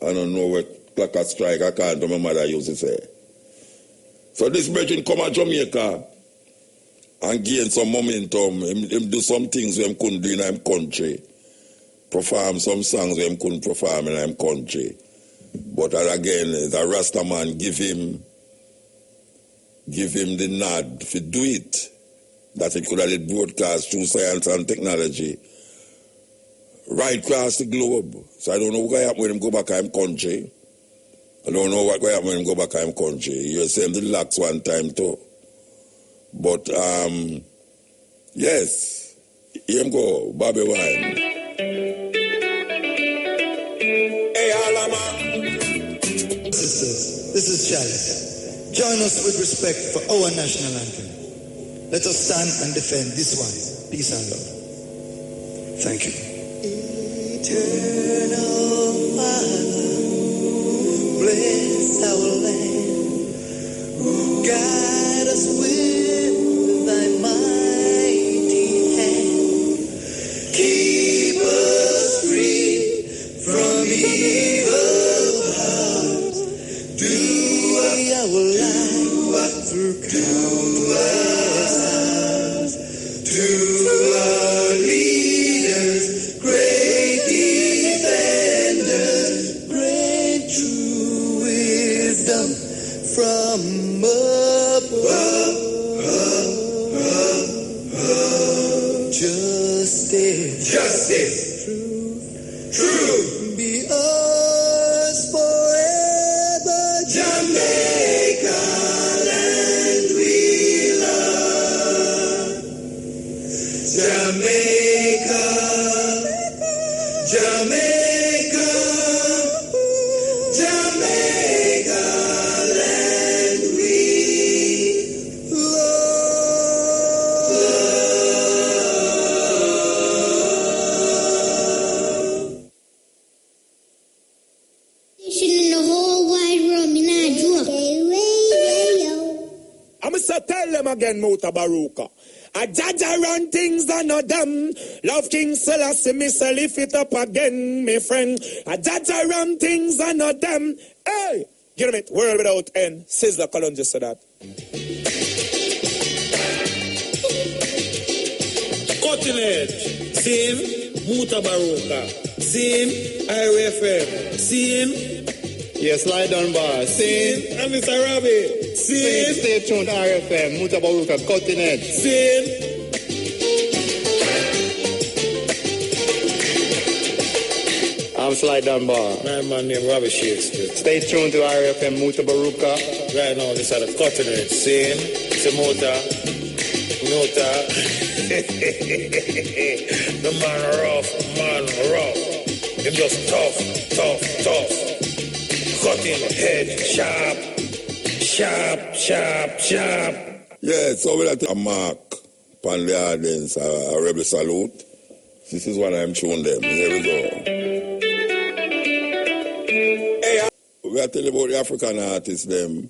I don't know what clock a strike, I can't do my mother used to say. So this brethren come to Jamaica and gain some momentum. Him do some things we couldn't do in our country. Perform some songs we couldn't perform in our country. But again, the Rasta man give him the nod to do it. That it could have broadcast through science and technology right across the globe. So I don't know what will happen when him go back to his country. I don't know what will happen when him go back to his country. You see him the locks one time too. But yes, here him go, Bobby Wine. Hey, Alama. Sisters, this is Chalice. Join us with respect for our national anthem. Let us stand and defend this one. Peace and love. Thank you. Eternal Father, bless our land. Guide us with thy mighty hand. Keep us free from evil powers. Do our life through countless hours. To our leaders, great defenders, great true wisdom from above. Justice, truth, be ours forever. Jamaica, land we love. Jamaica, Jamaica, Jamaica, land we love. again, Mota Baruka. A Jaja run things and not them. Love King Selassie, me say lift it up again, my friend. A Jaja run things and not them. Hey, get him it, world without end. Sizzla Kalonji said that. Cutting edge. Same, Mota Baruka. Same, IRFM. Same. Yes, slide down bar. Same. And Mr. Robbie. Same. Stay tuned, RFM. Mota Baruka, Cutting Edge. Same. I'm slide down bar. My man named Robbie Shakespeare. Stay tuned to RFM, Mota Baruka. Right now, this is the Cutting Edge. Same. It's a Mota. The man rough. Him just tough. Cutting head, sharp. Yeah, so we'll take a mark upon the audience, a rebel salute. This is what I'm showing them. Here we go. Hey, we are telling about the African artists, them.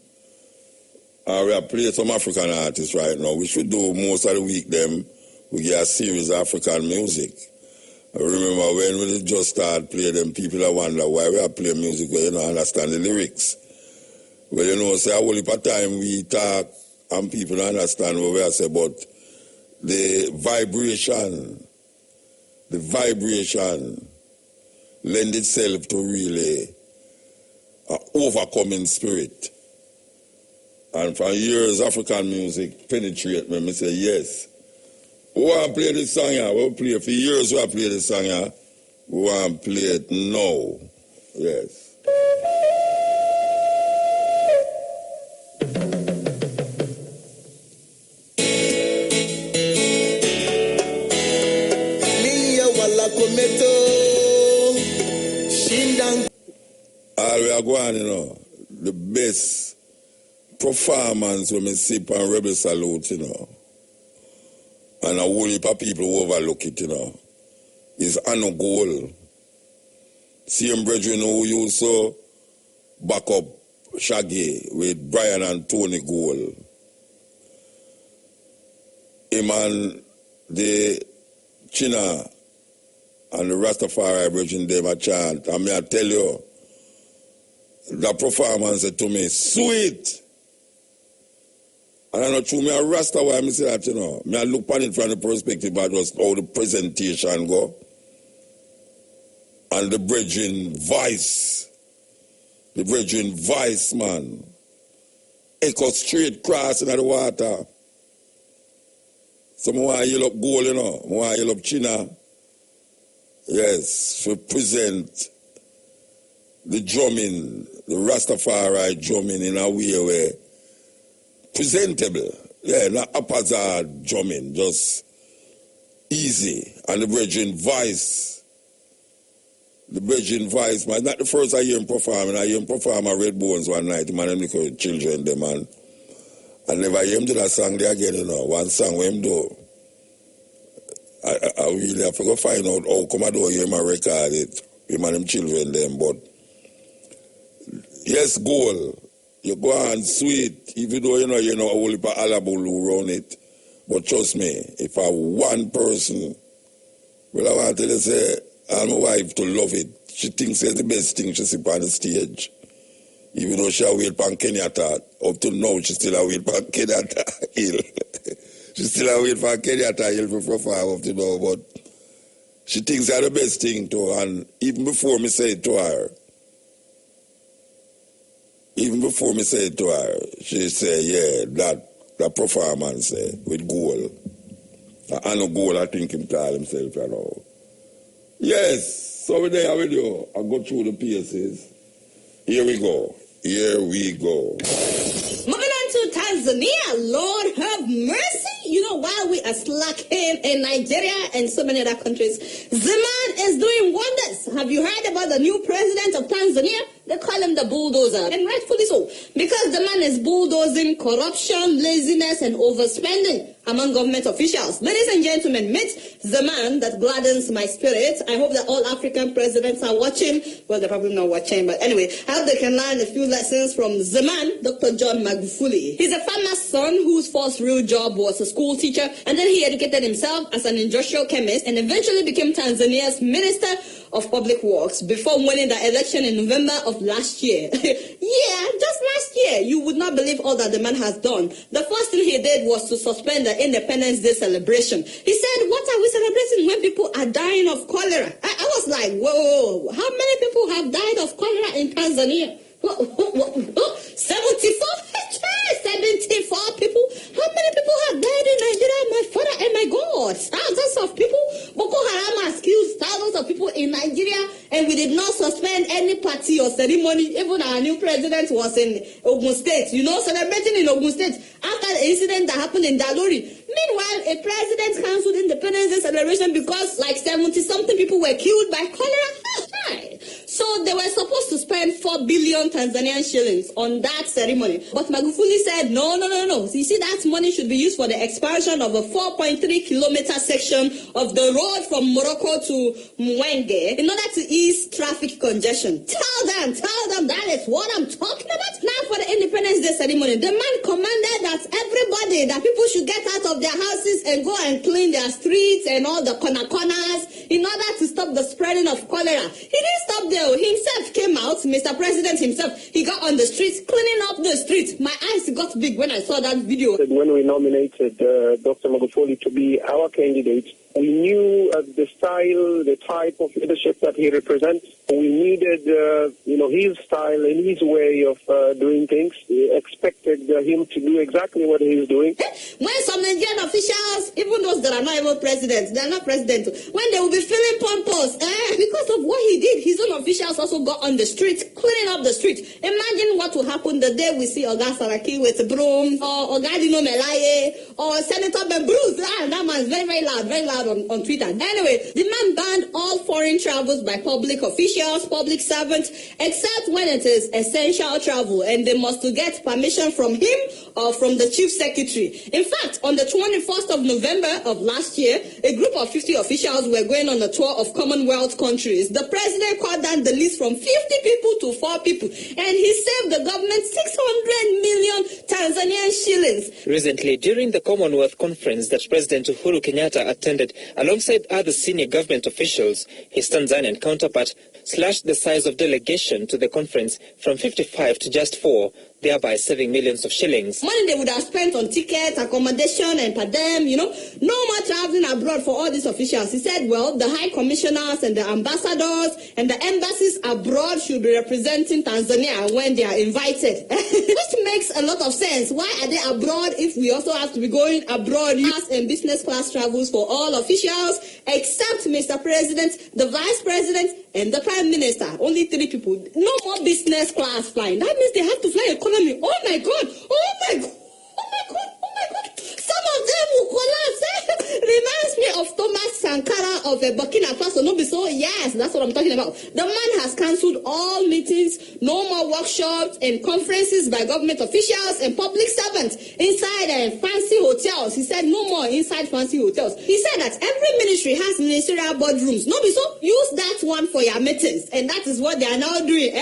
We are playing some African artists right now. We should do most of the week, them. We get a series of African music. I remember when we just started playing them, people wonder why we are playing music where you don't understand the lyrics. Well, you know, say a whole heap of time we talk and people don't understand what we are saying, but the vibration lend itself to really an overcoming spirit. And for years, African music penetrate me. I say, yes. We want to play this song here. We'll play it for years. We want to play this song here. We want to play it now. Yes. All we are going, you know, the best performance when we see on Rebel Salute, you know, and a whole heap of people who overlook it, you know, is Anno Goal. Same brethren who used to back up Shaggy with Brian and Tony Goal. Him and the China and the Rastafari brethren, them a chant. And me I tell you, the performance to me, sweet. And I know through me a Rasta why I say that, you know. Me I look on it from the perspective of just how the presentation go. And the brethren voice. The brethren voice, man. Echo straight cross in the water. So I want to yell up Goal, you know. I want to yell up China. Yes, to present the drumming, the Rastafari drumming in a way where presentable. Yeah, not haphazard drumming, just easy. And the brethren voice. The brethren voice, man. Not the first I hear him performing. I hear him perform at Red Bones one night, man, and little children, them, man. I never hear him do that song there again, you know. One song with him do. I really have to go find out how come I don't hear him record it. Him and them children, them, but yes, Goal. You go on sweet, even though you know a whole heap of alabulu around it. But trust me, if I one person, well, I want to tell you, say, I'm my wife to love it. She thinks it's the best thing she see on the stage. Even though she wait on Kenyatta, up to now she still a wait on Kenyatta Hill. She still a wait for Kenyatta Hill for perform up to now, but she thinks it's the best thing too. And even before me say it to her, she say, yeah, that performance with Goal. I know Goal, I think him call himself, you know. Yes, so we're there with you. I'll go through the pieces. Here we go. Moving on to Tanzania, Lord have mercy. You know, while we are slacking in Nigeria and so many other countries, the man is doing wonders. Have you heard about the new president of Tanzania? They call him the bulldozer, and rightfully so, because the man is bulldozing corruption, laziness, and overspending among government officials. Ladies and gentlemen, meet the man that gladdens my spirit. I hope that all African presidents are watching. Well, they're probably not watching, but anyway, I hope they can learn a few lessons from the man, Dr. John Magufuli. He's a farmer's son whose first real job was a school teacher, and then he educated himself as an industrial chemist and eventually became Tanzania's Minister of Public Works before winning the election in November of last year. Yeah, just last year. You would not believe all that the man has done. The first thing he did was to suspend the Independence Day celebration. He said, what are we celebrating when people are dying of cholera? I was like, whoa, how many people have died of cholera in Tanzania? 74 people? How many people have died in Nigeria? My father and my God. Thousands of people. Boko Haram has killed thousands of people in Nigeria, and we did not suspend any party or ceremony. Even our new president was in Ogun State, celebrating in Ogun State after the incident that happened in Dalori. Meanwhile, a president cancelled Independence Day celebration because like 70-something people were killed by cholera. So they were supposed to spend 4 billion Tanzanian shillings on that ceremony. But Magufuli said, no. You see, that money should be used for the expansion of a 4.3-kilometer section of the road from Morocco to Mwenge in order to ease traffic congestion. Tell them that is what I'm talking about. Now for the Independence Day ceremony, the man commanded that people should get out of their houses and go and clean their streets and all the corners in order to stop the spreading of cholera. He didn't stop there. Himself came out, Mr. President himself. He got on the streets, cleaning up the streets. My eyes got big when I saw that video. When we nominated Dr. Magufuli to be our candidate, we knew the style, the type of leadership that he represents. We needed, his style and his way of doing things. We expected him to do exactly what he's doing. When some Nigerian officials, even those that are not even presidents, they are not president, when they will be feeling pompous, because of what he did, his own officials also got on the streets, cleaning up the streets. Imagine what will happen the day we see Oga Saraki with a broom, or Oga Dino Melaye, or Senator Ben Bruce. That man's very loud on Twitter. Anyway, the man banned all foreign travels by public officials, public servants, except when it is essential travel, and they must get permission from him or from the chief secretary. In fact, on the 21st of November of last year, a group of 50 officials were going on a tour of Commonwealth countries. The president cut down the list from 50 people to 4 people, and he saved the government 600 million Tanzanian shillings. Recently, during the Commonwealth conference that President Uhuru Kenyatta attended alongside other senior government officials, his Tanzanian counterpart slashed the size of delegation to the conference from 55 to just 4, thereby saving millions of shillings. Money they would have spent on tickets, accommodation, and per diem, no more traveling abroad for all these officials. He said, well, the high commissioners and the ambassadors and the embassies abroad should be representing Tanzania when they are invited. Which makes a lot of sense. Why are they abroad if we also have to be going abroad? Class and business class travels for all officials except Mr. President, the Vice President, and the Prime Minister. Only 3 people. No more business class flying. That means they have to fly economy. Oh my God. Some of them will collapse. Reminds me of Thomas Sankara of Burkina Faso. No, so yes, that's what I'm talking about. The man has cancelled all meetings, no more workshops and conferences by government officials and public servants inside fancy hotels. He said no more inside fancy hotels. He said that every ministry has ministerial boardrooms. No, so use that one for your meetings, and that is what they are now doing.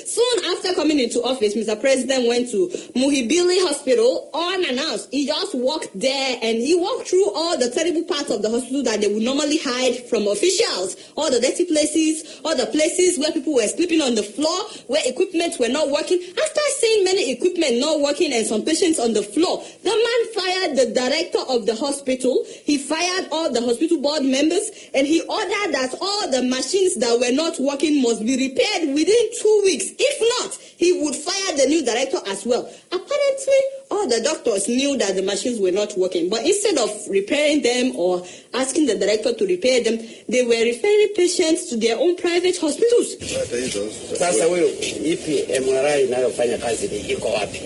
Soon after coming into office, Mr. President went to Muhimbili Hospital unannounced. He just walked there and he walked through all the terrible parts of the hospital that they would normally hide from officials. All the dirty places, all the places where people were sleeping on the floor, where equipment were not working. After seeing many equipment not working and some patients on the floor, the man fired the director of the hospital. He fired all the hospital board members, and he ordered that all the machines that were not working must be repaired within 2 weeks. If not, he would fire the new director as well. Apparently, all the doctors knew that the machines were not working, but instead of repairing them or asking the director to repair them, they were referring patients to their own private hospitals. Sasa wewe ipi MRI inayofanya kazi iko wapi?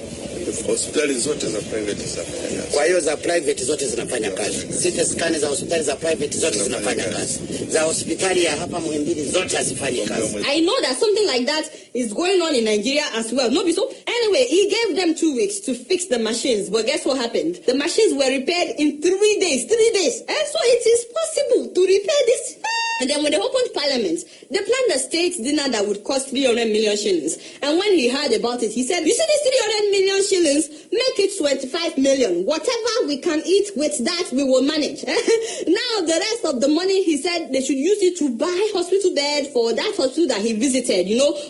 Hospitali zote za private zinafanya kazi. Kwa hiyo za private zote zinafanya kazi. CT scan za hospitali za private zote zinafanya kazi. Za hospitali ya hapa Muhimbili zote hazifanyi kazi. I know that something like that is going on in Nigeria as well. No, so anyway, he gave them 2 weeks to fix the machines. But guess what happened? The machines were repaired in 3 days. 3 days. And so it is possible to repair this. And then when they opened Parliament, they planned a state dinner that would cost 300 million shillings. And when he heard about it, he said, you see this 300 million shillings, make it 25 million. Whatever we can eat with that, we will manage. Now, the rest of the money, he said they should use it to buy hospital bed for that hospital that he visited,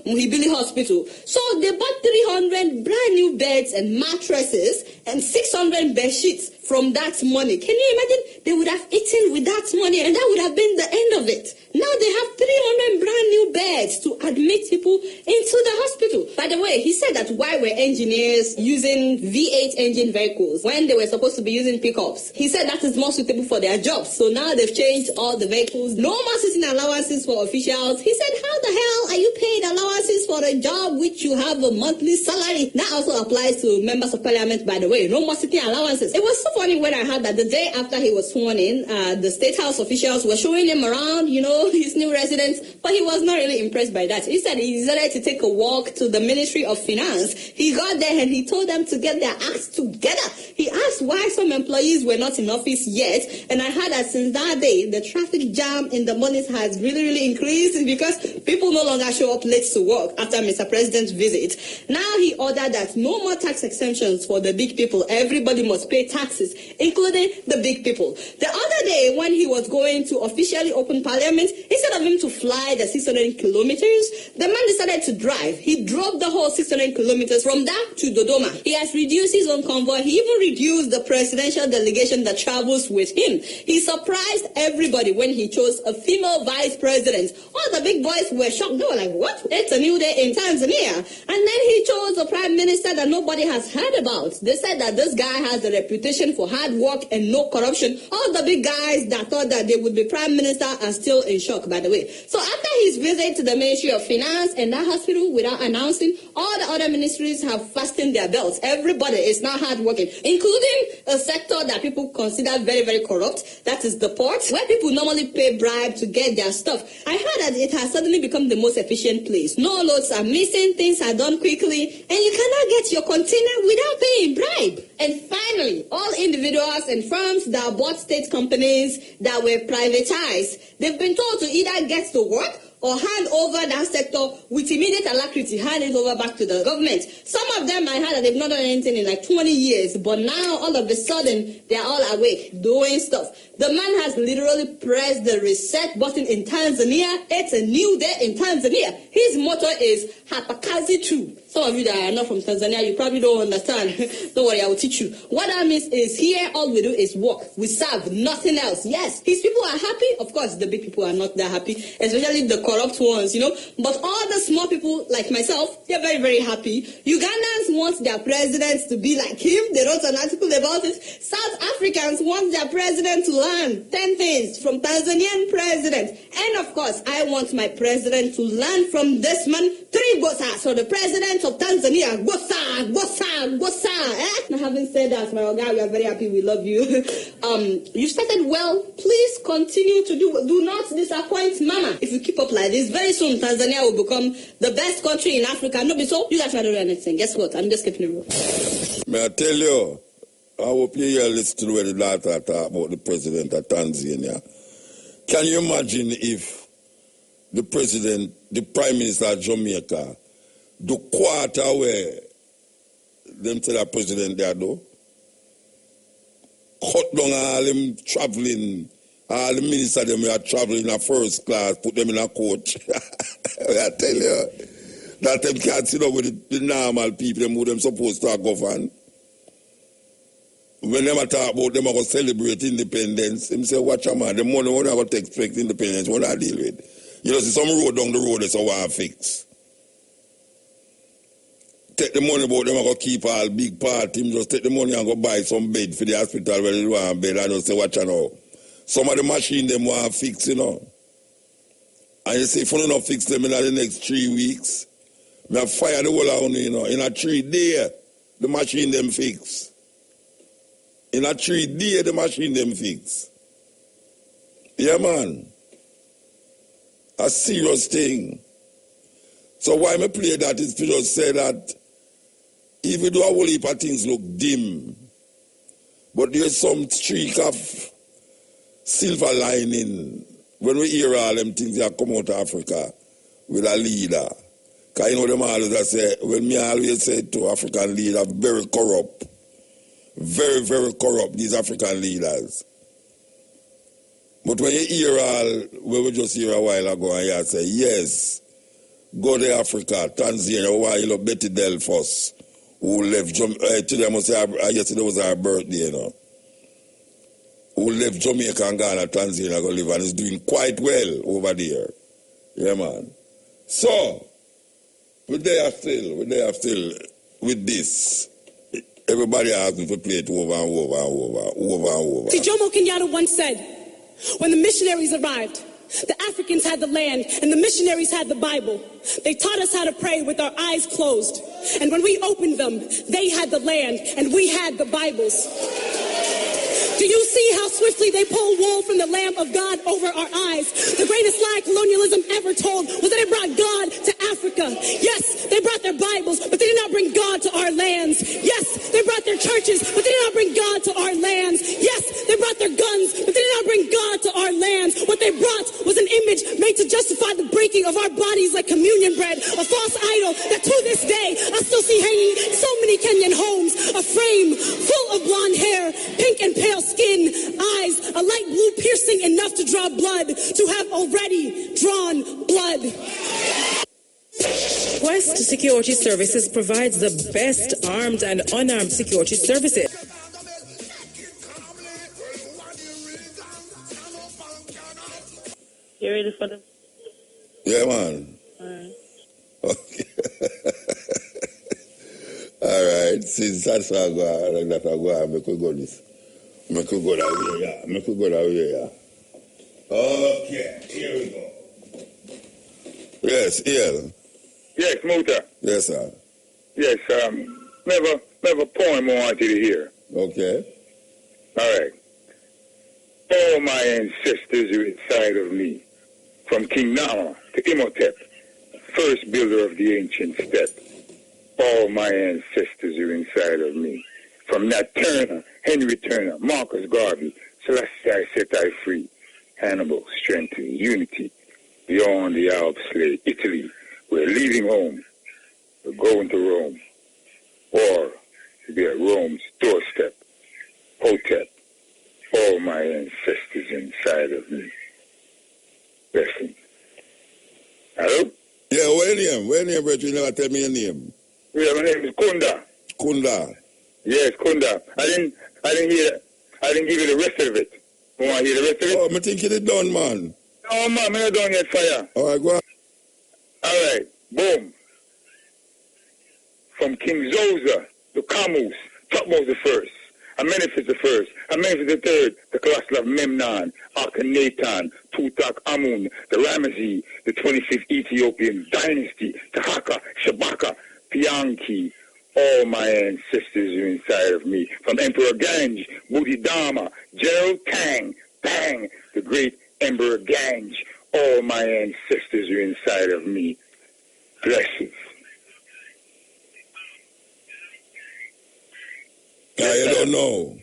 Muhimbili Hospital. So they bought 300 brand new beds and mattresses and 600 bed sheets from that money. Can you imagine? They would have eaten with that money and that would have been the end of it. Now they have 300 brand new beds to admit people into the hospital. By the way, he said that why were engineers using V8 engine vehicles when they were supposed to be using pickups? He said that is more suitable for their jobs. So now they've changed all the vehicles. No more sitting allowances for officials. He said, how the hell are you paid allowances for a job which you have a monthly salary? That also applies to members of parliament, by the way. No more sitting allowances. It was so funny when I heard that the day after he was sworn in, the State House officials were showing him around, his new residence, but he was not really impressed by that. He said he decided to take a walk to the Ministry of Finance. He got there and he told them to get their acts together. He asked why some employees were not in office yet, and I heard that since that day, the traffic jam in the mornings has really, really increased because people no longer show up late to work after Mr. President's visit. Now he ordered that no more tax exemptions for the big people. Everybody must pay taxes, including the big people. The other day, when he was going to officially open Parliament, instead of him to fly the 600 kilometers, the man decided to drive. He drove the whole 600 kilometers from that to Dodoma. He has reduced his own convoy. He even reduced the presidential delegation that travels with him. He surprised everybody when he chose a female vice president. All the big boys were shocked. They were like, what? It's a new day in Tanzania. And then he chose a prime minister that nobody has heard about. They said that this guy has a reputation for hard work and no corruption. All the big guys that thought that they would be prime minister are still in shock, by the way. So after his visit to the Ministry of Finance and that hospital without announcing, all the other ministries have fastened their belts. Everybody is now hardworking, including a sector that people consider very, very corrupt. That is the port, where people normally pay bribe to get their stuff. I heard that it has suddenly become the most efficient place. No loads are missing, things are done quickly, and you cannot get your container without paying bribe. And finally, all individuals and firms that bought state companies that were privatized, they've been told to either get to work or hand over that sector with immediate alacrity, hand it over back to the government. Some of them, I heard that they've not done anything in like 20 years, but now all of a sudden, they're all awake, doing stuff. The man has literally pressed the reset button in Tanzania. It's a new day in Tanzania. His motto is Hapakazi True. Some of you that are not from Tanzania, you probably don't understand. Don't worry, I will teach you. What that means is here, all we do is work. We serve, nothing else. Yes, his people are happy. Of course, the big people are not that happy, especially the corrupt ones, But all the small people like myself, they're very, very happy. Ugandans want their president to be like him. They wrote an article about it. South Africans want their president to learn 10 things from Tanzanian president. And of course, I want my president to learn from this man 3 Gosa. So the president of Tanzania, Gosa, Gosa, Gosa. Now, having said that, my guy, we are very happy. We love you. You started well. Please continue to do not disappoint Mama. If you keep up like this, very soon Tanzania will become the best country in Africa. No, so you guys not doing anything. Guess what? I'm just keeping it real. May I tell you, I hope you hear listen to the data about the president of Tanzania. Can you imagine if the president, the prime minister of Jamaica, the quarter where them tell the president they do, cut down all them traveling, all the ministers them are traveling in a first class, put them in a coach. I tell you, that them can't sit up with the normal people them who them supposed to govern. When them talk about them are going to celebrate independence, them say, watch a man, the money we're not going to expect independence, we're not deal with. You know, see some road down the road that's how I fix. Take the money about them are going to keep all big party, just take the money and go buy some bed for the hospital where they want bed and just say, watch a now. Some of the machine them want to fix, And you say, if you don't fix them in the next 3 weeks, I fire the whole on in a 3 day. the machine them fix. In a 3 days, the machine them fix. Yeah, man. A serious thing. So why me play that is to just say that even though a whole heap of things look dim, but there's some streak of silver lining when we hear all them things that come out of Africa with a leader. Because you know them always say, when me always say to African leaders, very corrupt. Very, very corrupt, these African leaders. But when you hear all, we were just here a while ago, and you say, yes, go to Africa, Tanzania, while Betty Delphos, who left Jamaica, today I must say, yesterday was her birthday, you know, who left Jamaica and Ghana, Tanzania, go live, and is doing quite well over there. Yeah, man. So, we're there still with this. Everybody asks me to play it over and over. See, Jomo Kenyatta once said, when the missionaries arrived, the Africans had the land and the missionaries had the Bible. They taught us how to pray with our eyes closed. And when we opened them, they had the land and we had the Bibles. Do you see how swiftly they pulled wool from the lamp of God over our eyes? The greatest lie colonialism ever told was that it brought God to Africa. Yes, they brought their Bibles, but they did not bring God to our lands. Yes, they brought their churches, but they did not bring God to our lands. Yes, they brought their guns, but they did not bring God to our lands. What they brought was an image made to justify the breaking of our bodies like communion bread, a false idol that to this day I still see hanging in so many Kenyan homes, a frame full of blonde hair, pink and pale skin, eyes, a light blue piercing enough to draw blood, to have already drawn blood. Quest Security Services provides the best armed and unarmed security services. You ready for this? Yeah, man. Alright. Okay. Alright, since that's how I go, make we go this. Make we go that way, yeah. Okay, here we go. Yes, Ian. Yes, Muta. Yes, sir. Yes, never poem I wanted to hear. Okay. All right. All my ancestors are inside of me, from King Nama to Imhotep, first builder of the ancient steppe. All my ancestors are inside of me, from Nat Turner, Henry Turner, Marcus Garvey, Selassie I set I free, Hannibal, strength and unity, beyond the Alps lay Italy. We're leaving home, we're going to Rome, or to be at Rome's doorstep, Hotep. All my ancestors inside of me. Listen. Hello? Yeah, where your name, Brett? You never tell me your name. Yeah, my name is Kunda. Kunda. Yes, Kunda. I didn't hear that. I didn't give you the rest of it. You want to hear the rest of it? Oh, I think you're done, man. No, man, I'm not done yet, fire. All right, go on. All right, boom. From King Zosa to Camus, Thutmose the first, Amenephis the first, Amenephis the third, the colossal of Memnon, Akhenaten, Tutankhamun, the Ramesses, the 25th Ethiopian dynasty, Tahaka, Shabaka, Pianki. All my ancestors are inside of me. From Emperor Ganj, Bodhidharma, General Tang, the great Emperor Ganj. All my ancestors are inside of me. Blessings. I don't know.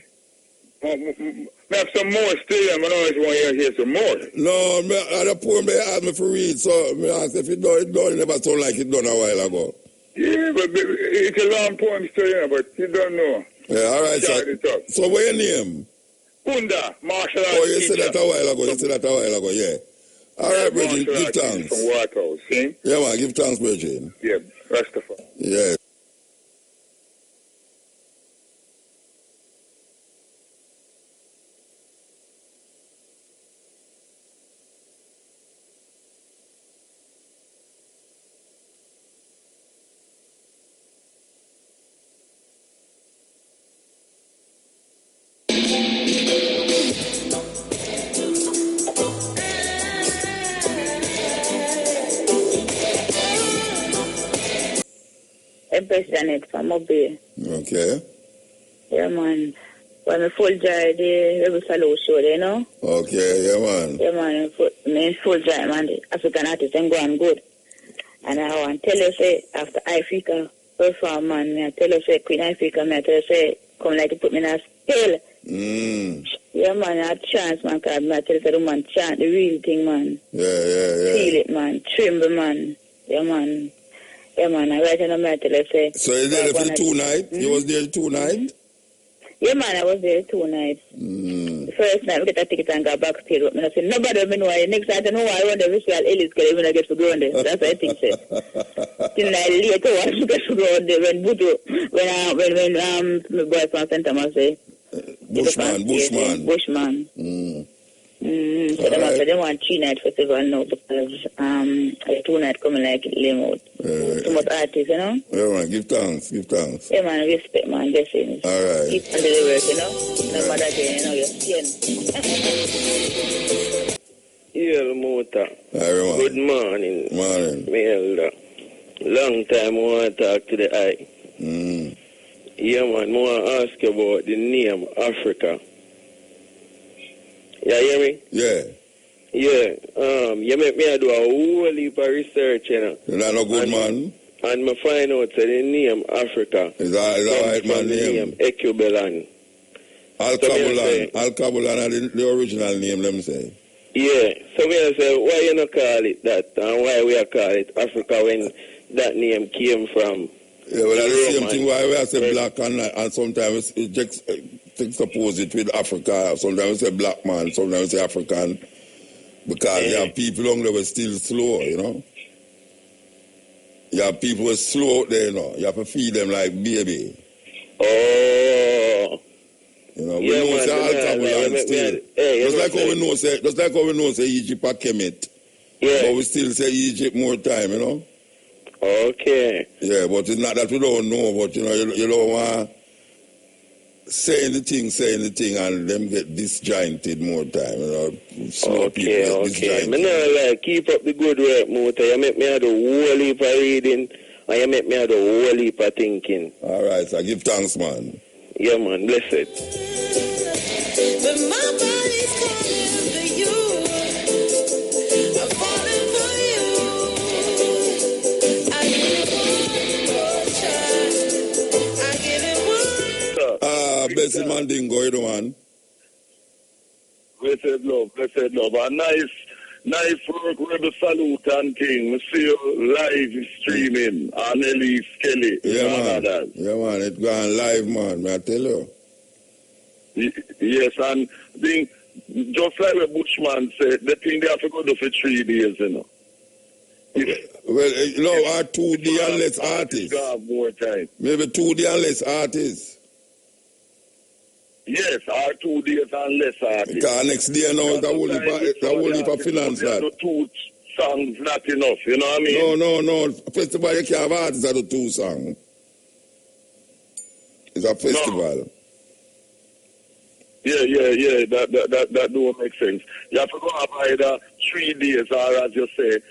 I have some more still, and I always want to hear some more. No, the poem they asked me for read, so I asked if it done, it never sound like it done a while ago. Yeah, but it's a long poem still, but you don't know. Yeah, all right, so what's your name? Kunda, martial arts. Oh, you said that a while ago, yeah. All right, Bridget, give thanks. From Waterhouse, see? Yeah, man, give thanks, Bridget. Yeah, Rastafari. Yeah. Empress Janet from Mobile. Okay. Yeah, man. When I full dry, the Rebel Salute show, you know? Okay, yeah, man. Yeah, man. Full dry, man. The African artist, I'm going good. And I want to tell you, say, after Africa perform, man, I tell you, say, Queen Africa, I tell you, say, come like to put me in a spell. Yeah, man, I have chance, man, because I tell you, say, the man chant the real thing, man. Yeah. Feel it, man. Tremble, man. Yeah, man. Yeah, man, I write in a matter, let's say. So you there for the 2 nights? You was there 2 nights? Yeah, man, I was there 2 nights. The first night, we get a ticket and got backstage. I said, nobody will know. Next time, I know I run the visual Ellis, because even I get to go on there. That's what I think, sir. Then I later on, I get to go on there when Buto, when my boy from St. Thomas, say, Bushman. So they want 3-night festival now because a 2-night coming like lame out. Too much artists, you know? Yeah, man, give thanks. Yeah, man, respect, man, blessings. All right. Keep on the work, you know? No matter again, you know, you're Yeah, Mota. Good morning. Morning. Me elder. Long time I want to talk to the eye. Yeah, man, I want to ask you about the name Africa. You hear me? Yeah. Yeah. You make me do a whole heap of research, you know. You're not a good man? And I find out that the name Africa is that right man name? Ecubelan. Al-Kabulan is the original name, let me say. Yeah. So me say, why you not call it that? And why we call it Africa when that name came from? Yeah, well, that's the same thing why we say black and sometimes it just suppose it with Africa. Sometimes we say black man, sometimes we say African. Because you have people on there who are still slow, you know. You have people who are slow out there, you know. You have to feed them like baby. Oh. You know, we know say Al-Kabulan still. Just like how we know say Egypt a Kemet. Yeah. But we still say Egypt more time, you know. Okay. Yeah, but it's not that we don't know, but you know, you don't want saying the thing, and them get disjointed more time, you know. Slow people get disjointed. Me not like keep up the good work, Mota. You make me have the whole heap of reading, and you make me have the whole heap of thinking. All right, so give thanks, man. Yeah, man, blessed. But my body's calling for you. I'm falling for you. I give it one more try. I give it one. Blessed Mandingo, you know, man. Blessed love. A nice work, Rebel Salute and King. We see you live streaming on Ellie Skelly. Yeah, man. It's going live, man. May I tell you? Yes, and just like the Bushman said, the thing they have to go to for 3 days, you know. Well, you know, our 2D and less artists. More time. Maybe 2D and less artists. Yes, our 2 days and less artists. Because next day now is the whole heap of finance that. The 2 songs not enough, you know what I mean? No. Festival, you can't have artists at the 2 songs. It's a festival. No. Yeah. That don't make sense. You have to go up either 3 days or, as you say,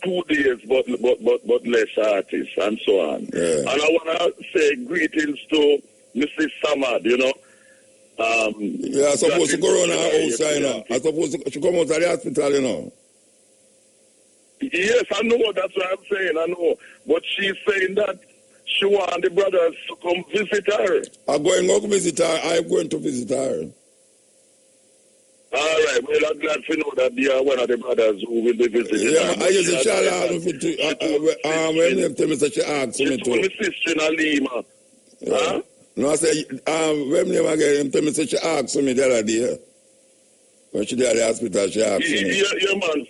2 days, but less artists and so on. Yeah. And I want to say greetings to Mrs. Samad, you know. Yeah, I'm supposed to go around her house, you know. I'm supposed to come out of the hospital, you know. Yes, I know. That's what I'm saying. I know. But she's saying that she wants the brothers to come visit her. I'm going to visit her. I'm going to visit her. All right. Well, I'm glad to know that you are one of the brothers who will be visiting. Yeah, I used to tell her when they tell me that she asked me to. She told me sister in Lima. Yeah. Huh? No, I say, when they again, tell me that she asked me the other day. When she did at the hospital, she asked me. Yeah, man.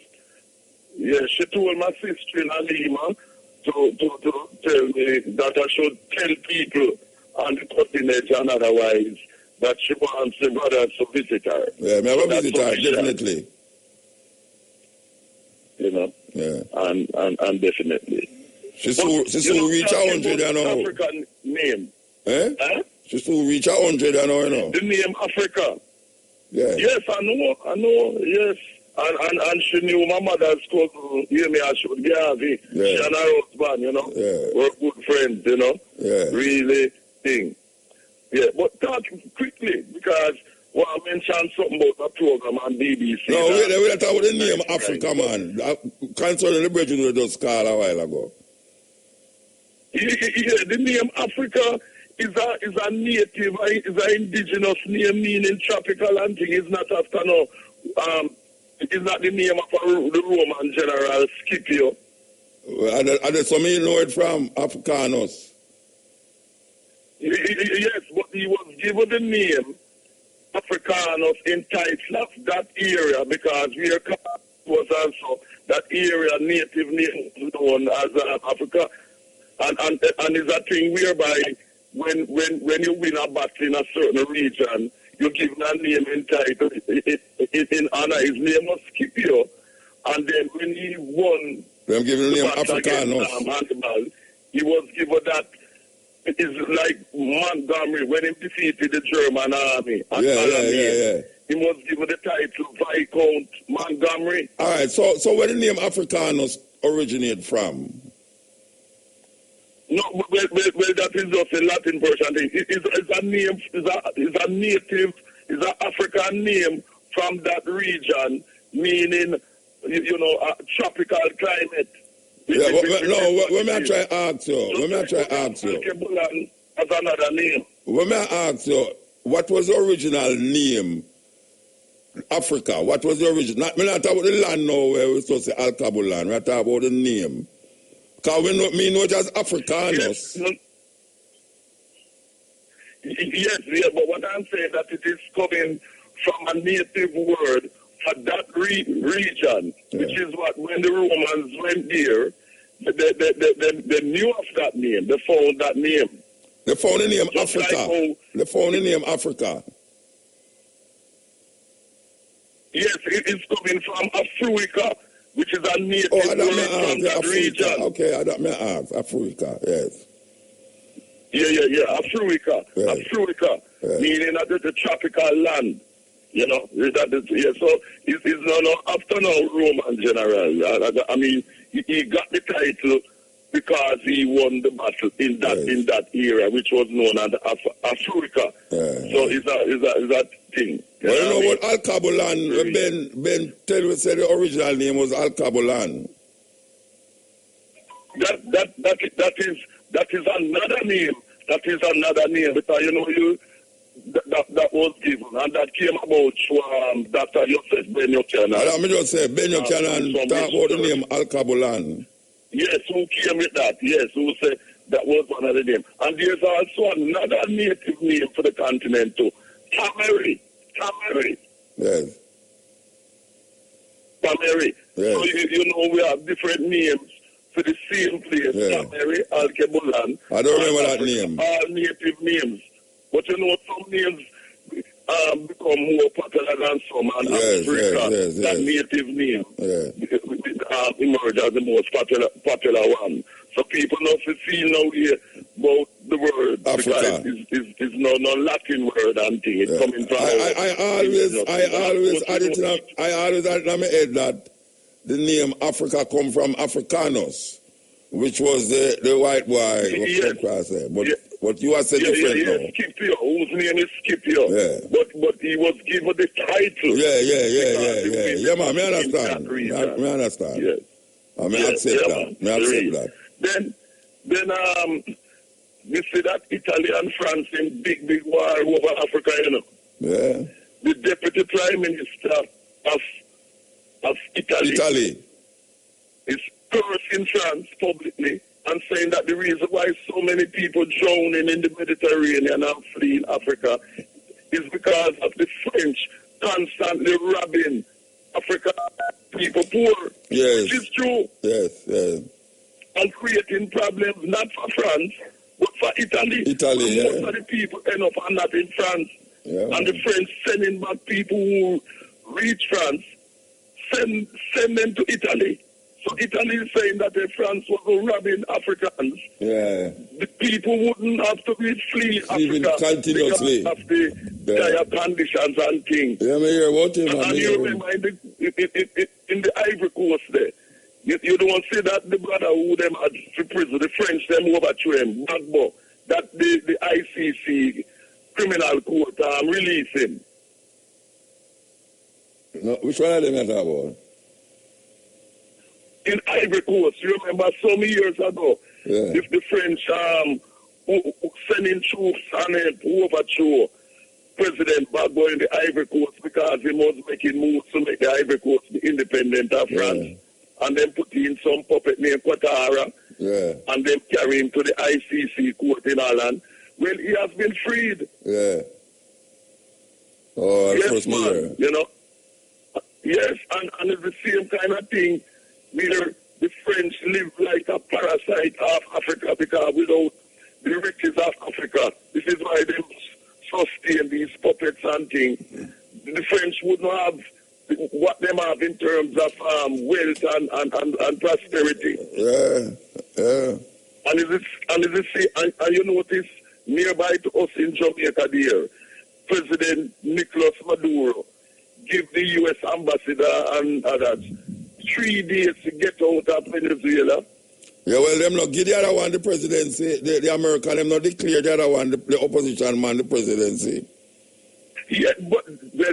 Yeah, she told my sister in Lima to tell me that I should tell people on the continent and otherwise that she wants the brothers to visit her. Yeah, me have a visit her, definitely. You know? Yeah. And definitely. She still reach 100, you know. African name. Eh? Huh? She still reach 100, you know. The name Africa. Yeah. Yes, I know, yes. And she knew my mother's cousin, Yemi Ashud Gavi. Yeah. She and her husband, you know. Yeah. We're good friends, you know. Yeah. Really, thing. Yeah, but talk quickly, because I mentioned something about a program on BBC. No, we're talking about the name Africa, man. Concerning the bridge we just called a while ago. Yeah, the name Africa is a native, is an indigenous name meaning tropical and thing. It's not after no, it is not the name of the Roman general Scipio. And that's what you know it from, Africanus. Yes, but he was given the name Africanus in title of that area because where was also that area native name known as Africa. And it's a thing whereby when you win a battle in a certain region, you give a name in title in honor. His name was Scipio. And then when he won the name Africanus, he was given that. It is like Montgomery when he defeated the German army. Yeah. He was given the title Viscount Montgomery. All right, so where the name Africanus originate from? No, well, that is just a Latin version thing. It's a name, it's a native, it's an African name from that region, meaning, a tropical climate. Yeah, let me try to ask you. Alkebulan as another name. Let me ask you, what was the original name? Africa, what was the original? We're not talking about the land now where we're supposed to say Alkebulan. We're talking about the name. Because we know just Africanus. Yes, but what I'm saying that it is coming from a native word for that region, which is what when the Romans went there, they knew of that name. They found that name. They found the name Africa. They found the name Africa. Yes, it is coming from Africa, which is a native word from that region. Okay, I don't ask. Africa, yes. Yeah. Africa. Yes. Africa, yes. Meaning that it's a tropical land. So it's no after no Roman general. I mean, he got the title because he won the battle in that era, which was known as Africa. So it's a thing. Well, you know what Alkebulan, Ben tell you said the original name was Alkebulan. That is another name. That is another name because that was given, and that came about Dr. Joseph Ben Buchanan. Let me just say, Ben Buchanan talk about the name Alkebulan. Yes, who came with that? Yes, who said that was one of the names. And there's also another native name for the continent too. Tamari. Yes. Tamari. Yes. So we have different names for the same place. Yeah. Tamari, Alkebulan. I don't remember that name. All native names. But some names become more popular than some, and Africa, that native name, emerge as the most popular one. So people know to see now here about the word Africa. Because it's no Latin word and thing. It's coming from. I always add in my head that the name Africa come from Africanus, which was the white boy across there. But you are saying different now. Scipio, whose name is Scipio. Yeah. But he was given the title. Yeah, man, I understand. I understand. Yes. I accept that. Then you see that Italy and France in big war over Africa, Yeah. The deputy prime minister of Italy is cursing France publicly and saying that the reason why so many people drowning in the Mediterranean and fleeing Africa is because of the French constantly robbing Africa people poor. Yes. Which is true. Yes. And creating problems not for France, but for Italy. Most of the people end up on that in France. Yeah. And the French sending back people who reach France, send them to Italy. So Italy is saying that if France was robbing Africans, the people wouldn't have to be fleeing Africa continuously because of the dire conditions and things. Yeah, I hear about him. And you remember in the Ivory Coast there, you don't see that the brother who them had to prison, the French them overthrew him, Gbagbo, that the ICC criminal court release him. No, which one of them you talk about? In Ivory Coast, you remember some years ago, if the French who sending troops and who overthrew President Gbagbo in the Ivory Coast because he was making moves to make the Ivory Coast be independent of France. And then put in some puppet named Ouattara and then carry him to the ICC court in Holland. Well, he has been freed. Yeah. Oh, yes, man. You know. Yes, and it's the same kind of thing where the French live like a parasite of Africa because without the riches of Africa, this is why they sustain these puppets and things. The French would not have what them have in terms of wealth and prosperity. And you notice nearby to us in Jamaica there, President Nicolas Maduro give the U.S. ambassador and others 3 days to get out of Venezuela. Yeah, well, them not give the other one the presidency. The American, them not declare the other one, the opposition man, the presidency. Yeah, but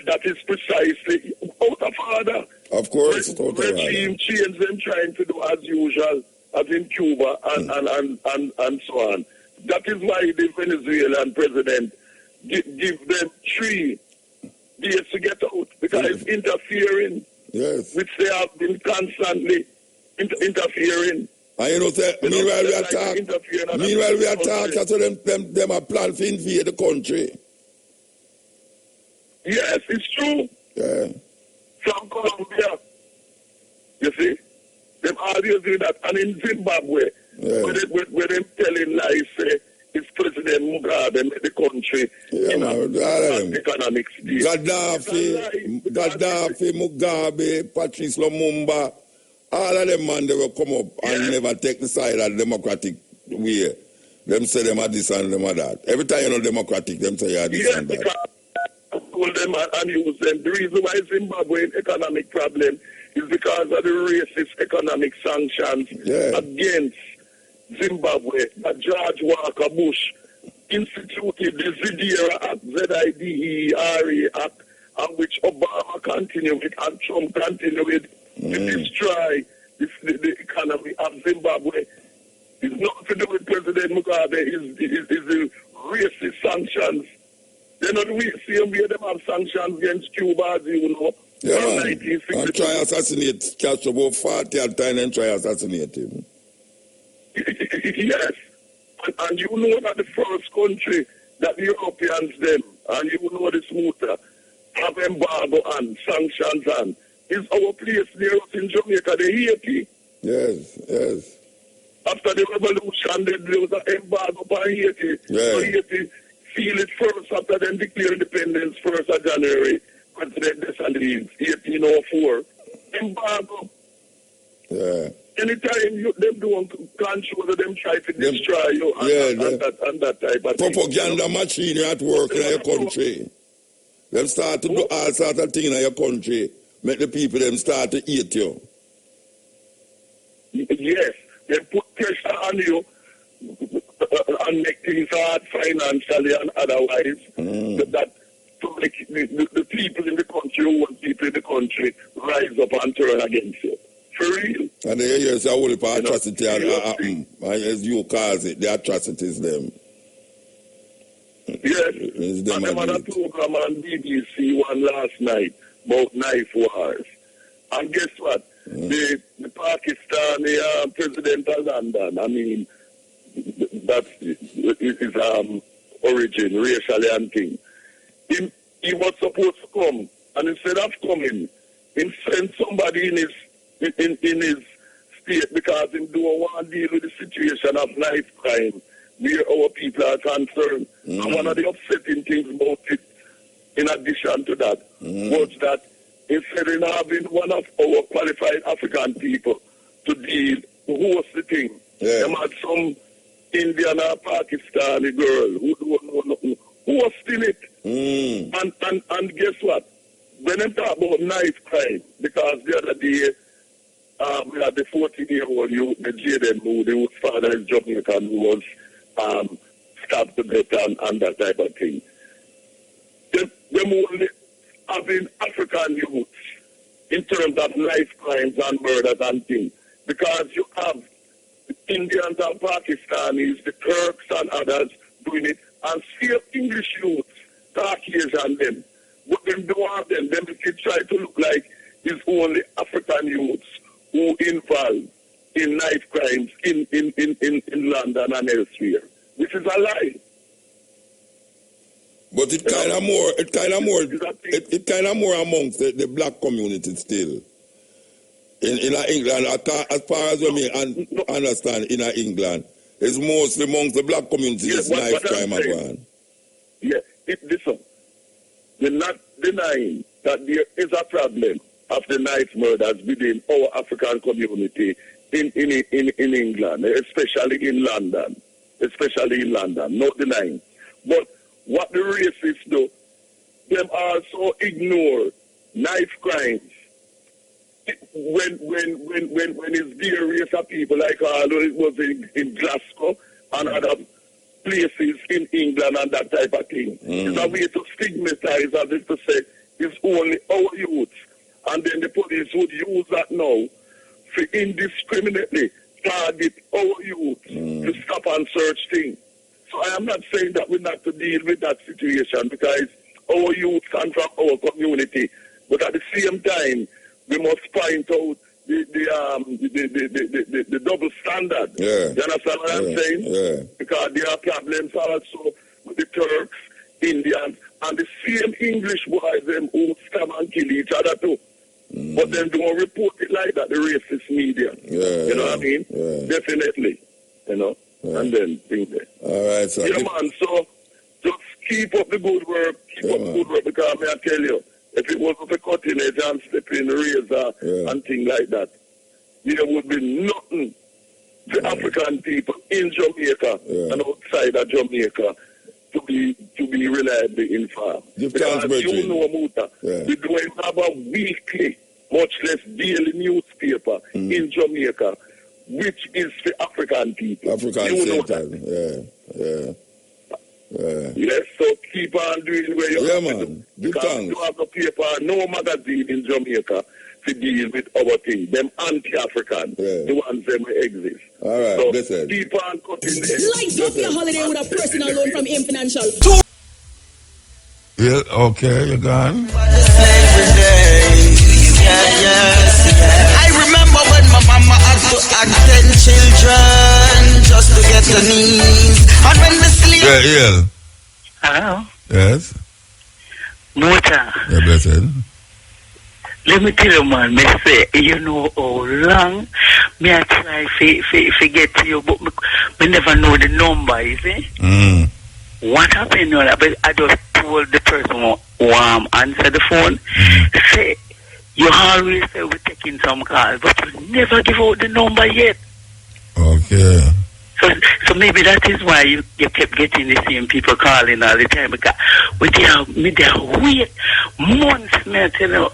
that is precisely out of order. Of course, regime change them trying to do as usual, as in Cuba and so on. That is why the Venezuelan president give them 3 days to get out because it's interfering. Yes. Which they have been constantly interfering. And you know, meanwhile we are talking, so them are planning to invade the country. Yes, it's true. Yeah. From Colombia. You see? Them always do that. And in Zimbabwe, where them telling lies, say, it's President Mugabe made the country in an economic state. Gaddafi, Mugabe, Patrice Lumumba, all of them man, they will come up and never take the side of the democratic way. Them say them are this and them are that. Every time you know democratic, them say you are this and that. Hold them and use them. The reason why Zimbabwe is economic problem is because of the racist economic sanctions against Zimbabwe that George Walker Bush instituted the Zidera Act, ZIDERA Act, and which Obama continued with and Trump continued with to destroy the economy of Zimbabwe. It's not to do with President Mugabe, it's the racist sanctions. They're not same way them have sanctions against Cuba, as you know. Yeah, and try assassinate Castro about 40 at time and try assassinate him. Yes. And you know that the first country that the Europeans them, and you know the smoother, have embargo and sanctions and is our place near us in Jamaica, the Haiti. Yes, yes. After the revolution, there was an embargo by Haiti. Yeah. So Haiti feel it first after then declare independence 1st of January, President Descendants, 1804. Embargo. Yeah. Anytime them don't control, them try to destroy you and that type of propaganda thing. machine at work in your country. Them start to do all sorts of things in your country. Make the people them start to eat you. Yes. They put pressure on you and make things hard financially and otherwise. That to make the people in the country, who want people in the country, rise up and turn against you. For real. And the here's a whole atrocity happen. And as you cause it, the atrocities them. Yes. And them had a program on BBC one last night about knife wars. And guess what? The Pakistani president of London, I mean, that's his origin, racially and thing. He was supposed to come, and instead of coming, he sent somebody in his state because he don't want to deal with the situation of knife crime where our people are concerned. And one of the upsetting things about it, in addition to that, was that instead of having one of our qualified African people to deal, who host the thing, they had some Indian or Pakistani girl who don't know nothing, who was still it. And guess what? When they talk about knife crime, because the other day, we had the 14-year-old youth, the Jaden Moody, whose father is Jamaican, who was stabbed to death and that type of thing. Them only having African youths in terms of knife crimes and murders and things. Because you have the Indians and Pakistanis, the Turks and others doing it, and still English youths, Caucasian them. But them don't have them. Them kids try to look like it's only African youths who involved in knife crimes in London and elsewhere. Which is a lie. But it kind of more amongst the black community still. In England, as far as we understand, in England, it's mostly amongst the black community. It's knife crime as well. Yeah, listen, we're not denying that there is a problem of the knife murders within our African community in England, especially in London. No denying. But what the racists do, them also ignore knife crimes. When it's various people like it was in Glasgow and other places in England and that type of thing. It's a way to stigmatize, as if to say, it's only our youth. And then the police would use that now to indiscriminately target our youth to stop and search things. So I am not saying that we're not to deal with that situation because our youth come from our community. But at the same time, we must point out the double standard. Yeah. You understand what I'm saying? Yeah. Because there are problems also with the Turks, Indians, and the same English boys them who stab and kill each other too. But then don't report it like that, the racist media. You know what I mean? Definitely. You know? And then things there. All right, sir. Yeah, man, so just keep up the good work. Because I tell you, if it wasn't for cutting edge and stepping razor and things like that, there would be nothing for African people in Jamaica and outside of Jamaica to be reliably informed. Because you know, Muta, we don't have a weekly, much less daily newspaper in Jamaica, which is for African people. You know that. Yes, so keep on doing where you have to do. Because you have no paper, no magazine in Jamaica to deal with our thing. Them anti-African, the ones them exist. All right, so listen. Keep on cutting them. Like up your holiday with a personal loan from M Financial. Yeah, okay, you're gone. I remember when my mama had to attend children just to get the knees. And when the sleep. Yeah. Hello. Yes. Mota. Yeah, blessed. Let me tell you, man, me say, you know how long me I try to get to you, but me never know the number, you see? What happened, you know, I just told the person who answer the phone, say, you always say we're taking some calls, but you never give out the number yet. Okay. So maybe that is why you kept getting the same people calling all the time, because we they wait months, man, you know.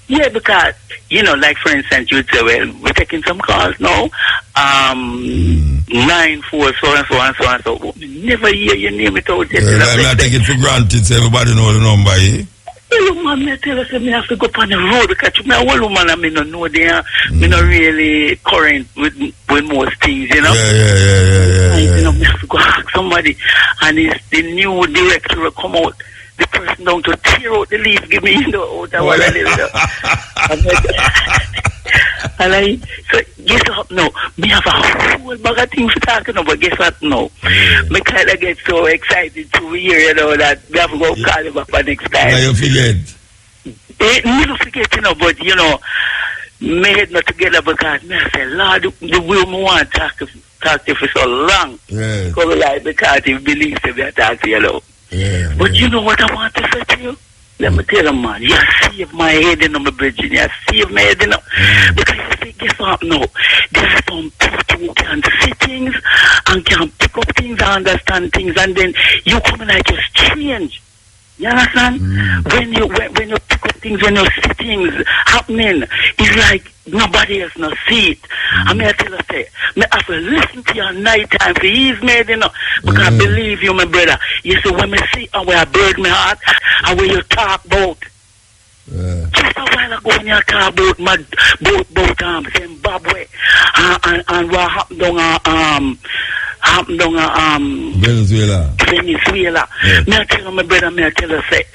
Yeah, because, you know, like for instance, you'd say, well, we're taking some calls now, 9-4, so and so and so and so. Never hear your name it out yet. I'm not taking it for granted, so everybody know the number, eh? Well, man, me tell us, me have to go up on the road because me a whole woman, I mean, no know there, me not really current with most things, you know. Yeah. You know, me have to go ask somebody, and it's the new director will come out. The person down to tear out the leaf, give me, you know, out of what I live, so guess what now? Me have a whole bag of things to talk about, but guess what now? Me kind of get so excited to hear, you know, that we have to go call him up for next time. Now you forget. Never forget, you know, but you know, me head not together because me I say, Lord, the way me want to talk to you for so long. Yeah. Because he believes to me I talk to you, know. Yeah. But you know what I want to say to you? Let me tell you, man, you save my head in my bridging. You save my head in because you say, guess what? No, there are some people who can see things and can pick up things and understand things, and then you come in like you're strange. You understand? When you pick up things, when you see things happening, it's like nobody else no see it. I mean, I tell you, say, I have to listen to your night time for he's made, you know. Because I believe you, my brother. You see, when I see how I bird my heart, and when you talk about. Just a while ago when you talk about my boat Zimbabwe and what happened down Venezuela. Yeah. Me I tell you, my brother, me I tell you, say,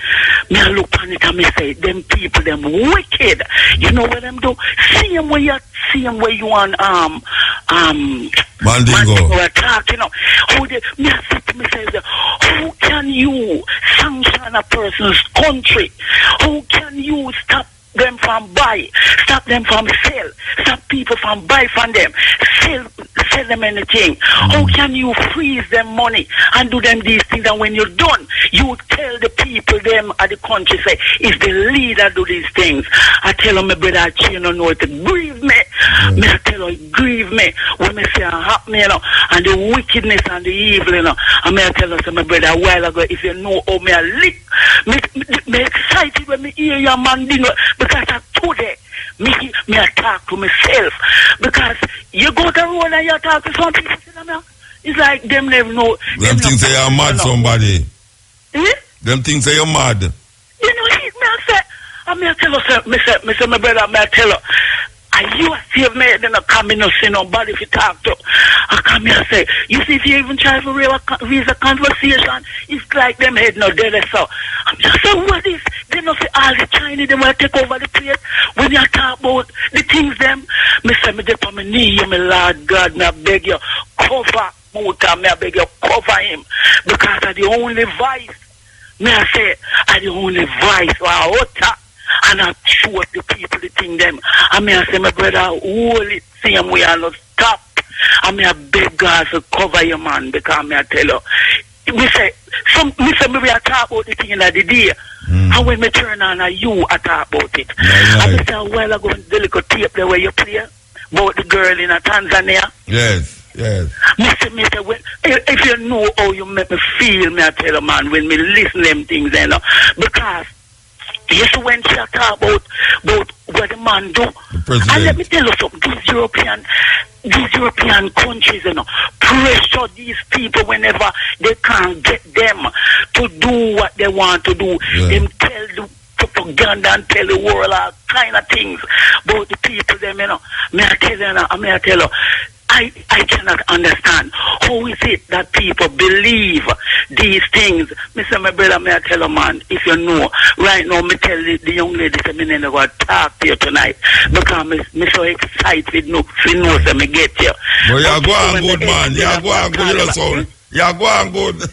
me I look on it and me say, them people, them wicked. You know what them do? Same way you on Mandingo attack, you know. How they, me I say to myself, how can you sanction a person's country? How can you stop them from buy, stop them from sell, stop people from buy from them, sell them anything? How can you freeze them money and do them these things? And when you're done, you tell the people them at the country, say, if the leader do these things, I tell them, my brother, you know, it grieve me. Me I tell you, it grieve me when me say it happen, you know, and the wickedness and the evil, you know. And me I tell you, so my brother, a while ago, if you know how me I lick, me excited when me hear your man dingo. Because today, me I talk to myself. Because you go to the road and you talk to some people, it's like them never know. Them things say you're mad, somebody. Them things say you're mad. You know, me I tell you, my brother, me I tell you, and you save me, then I come in and see nobody if you talk to. I come here and say, you see, if you even try to raise a conversation, it's like them head no dead. So I'm just saying, what is? They don't say all the Chinese, they want to take over the place. When you talk about the things, them, me say, me dip on my knee, me Lord God, me I beg you, cover Muta, me I beg you, cover him. Because of the only voice, me I say, are the only voice, or utter. And I show the people the thing them. I mean, I say, my brother, hold it same way and not stop. I mean, I beg God to cover your man because I mean, I tell you. Me say, maybe I talk about the thing in the day. And when me turn on you, I talk about it. I say, a while ago, the little tape there where you play about the girl in Tanzania. Yes. Me say, well, if you know how you make me feel, me I tell you, man, when me listen to them things, you know, because yes, when she talk about what the man do, and let me tell you something, these European countries, you know, pressure these people whenever they can't get them to do what they want to do. Them tell the propaganda and tell the world all kind of things about the people, them, you know. May I tell you, I cannot understand how is it that people believe these things. Mr. My brother, may I tell you, man, if you know, right now, me tell the young lady, say, me never going to talk to you tonight because me so excited, no, so me get you. But you're going good, man. You're going good, you know, so. You're going good.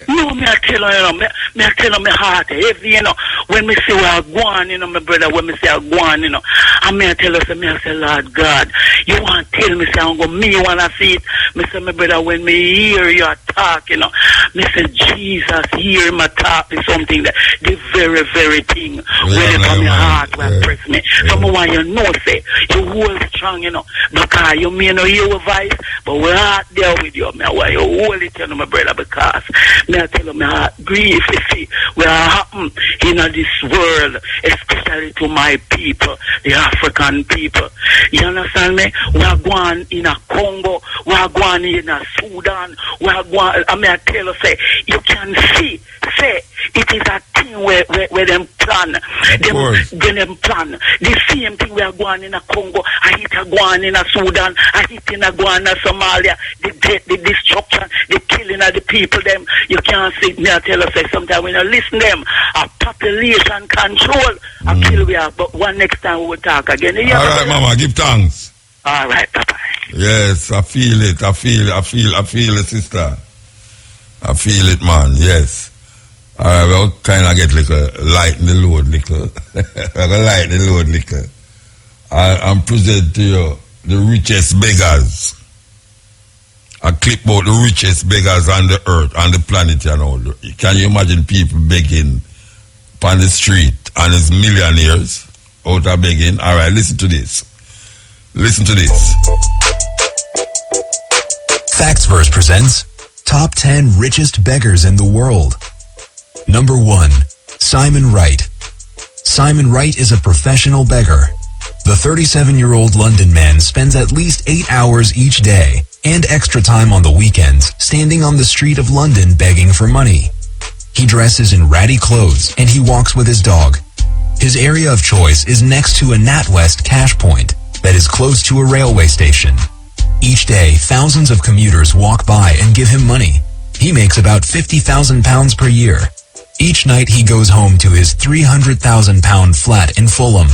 No, me I tell you, you know, me I tell you, my heart heavy, you know, when me say where I go on, you know, my brother, when me say I go on, you know, and me I tell you, me I say, Lord God, you want to tell me, say, I'm going to me want to see it. Me say, my brother, when me hear you talk, you know, me say, Jesus, hear my talk is something that, the very, very thing, when it from your heart, will press me. So me want you know, say, you hold strong, you know, because you may not hear your voice, but we're out there with you, me I want you hold it, you know, my brother, because me I tell you, my heart grief, you see, what happen in this world, especially to my people, the African people. You understand me? We are going in a Congo, we are going in a Sudan, we are going, I mean, I tell you, say, you can see, say, it is a thing where them plan. Them plan. The same thing we are going in a Congo, I hit a going in a Sudan, I hit in a going in Somalia, the destruction, the killing of the people, them, you can't see, me I tell you, say, sometimes when you listen to them, a population control, a kill we are, but one next time we will talk again. All right, Mama, give thanks. All right, bye-bye. Yes, I feel it, sister. I feel it, man, yes. All right, we'll kind of get like a light in the load, nickel. Light in the load, nickel. I'm present to you the richest beggars. I clip out the richest beggars on the earth, on the planet, you know. Can you imagine people begging on the street and it's millionaires out of begging? All right, listen to this. Listen to this. Factsverse presents Top 10 Richest Beggars in the World. Number 1. Simon Wright. Simon Wright is a professional beggar. The 37-year-old London man spends at least 8 hours each day and extra time on the weekends standing on the street of London begging for money. He dresses in ratty clothes and he walks with his dog. His area of choice is next to a NatWest cash point that is close to a railway station. Each day, thousands of commuters walk by and give him money. He makes about £50,000 per year. Each night he goes home to his £300,000 flat in Fulham.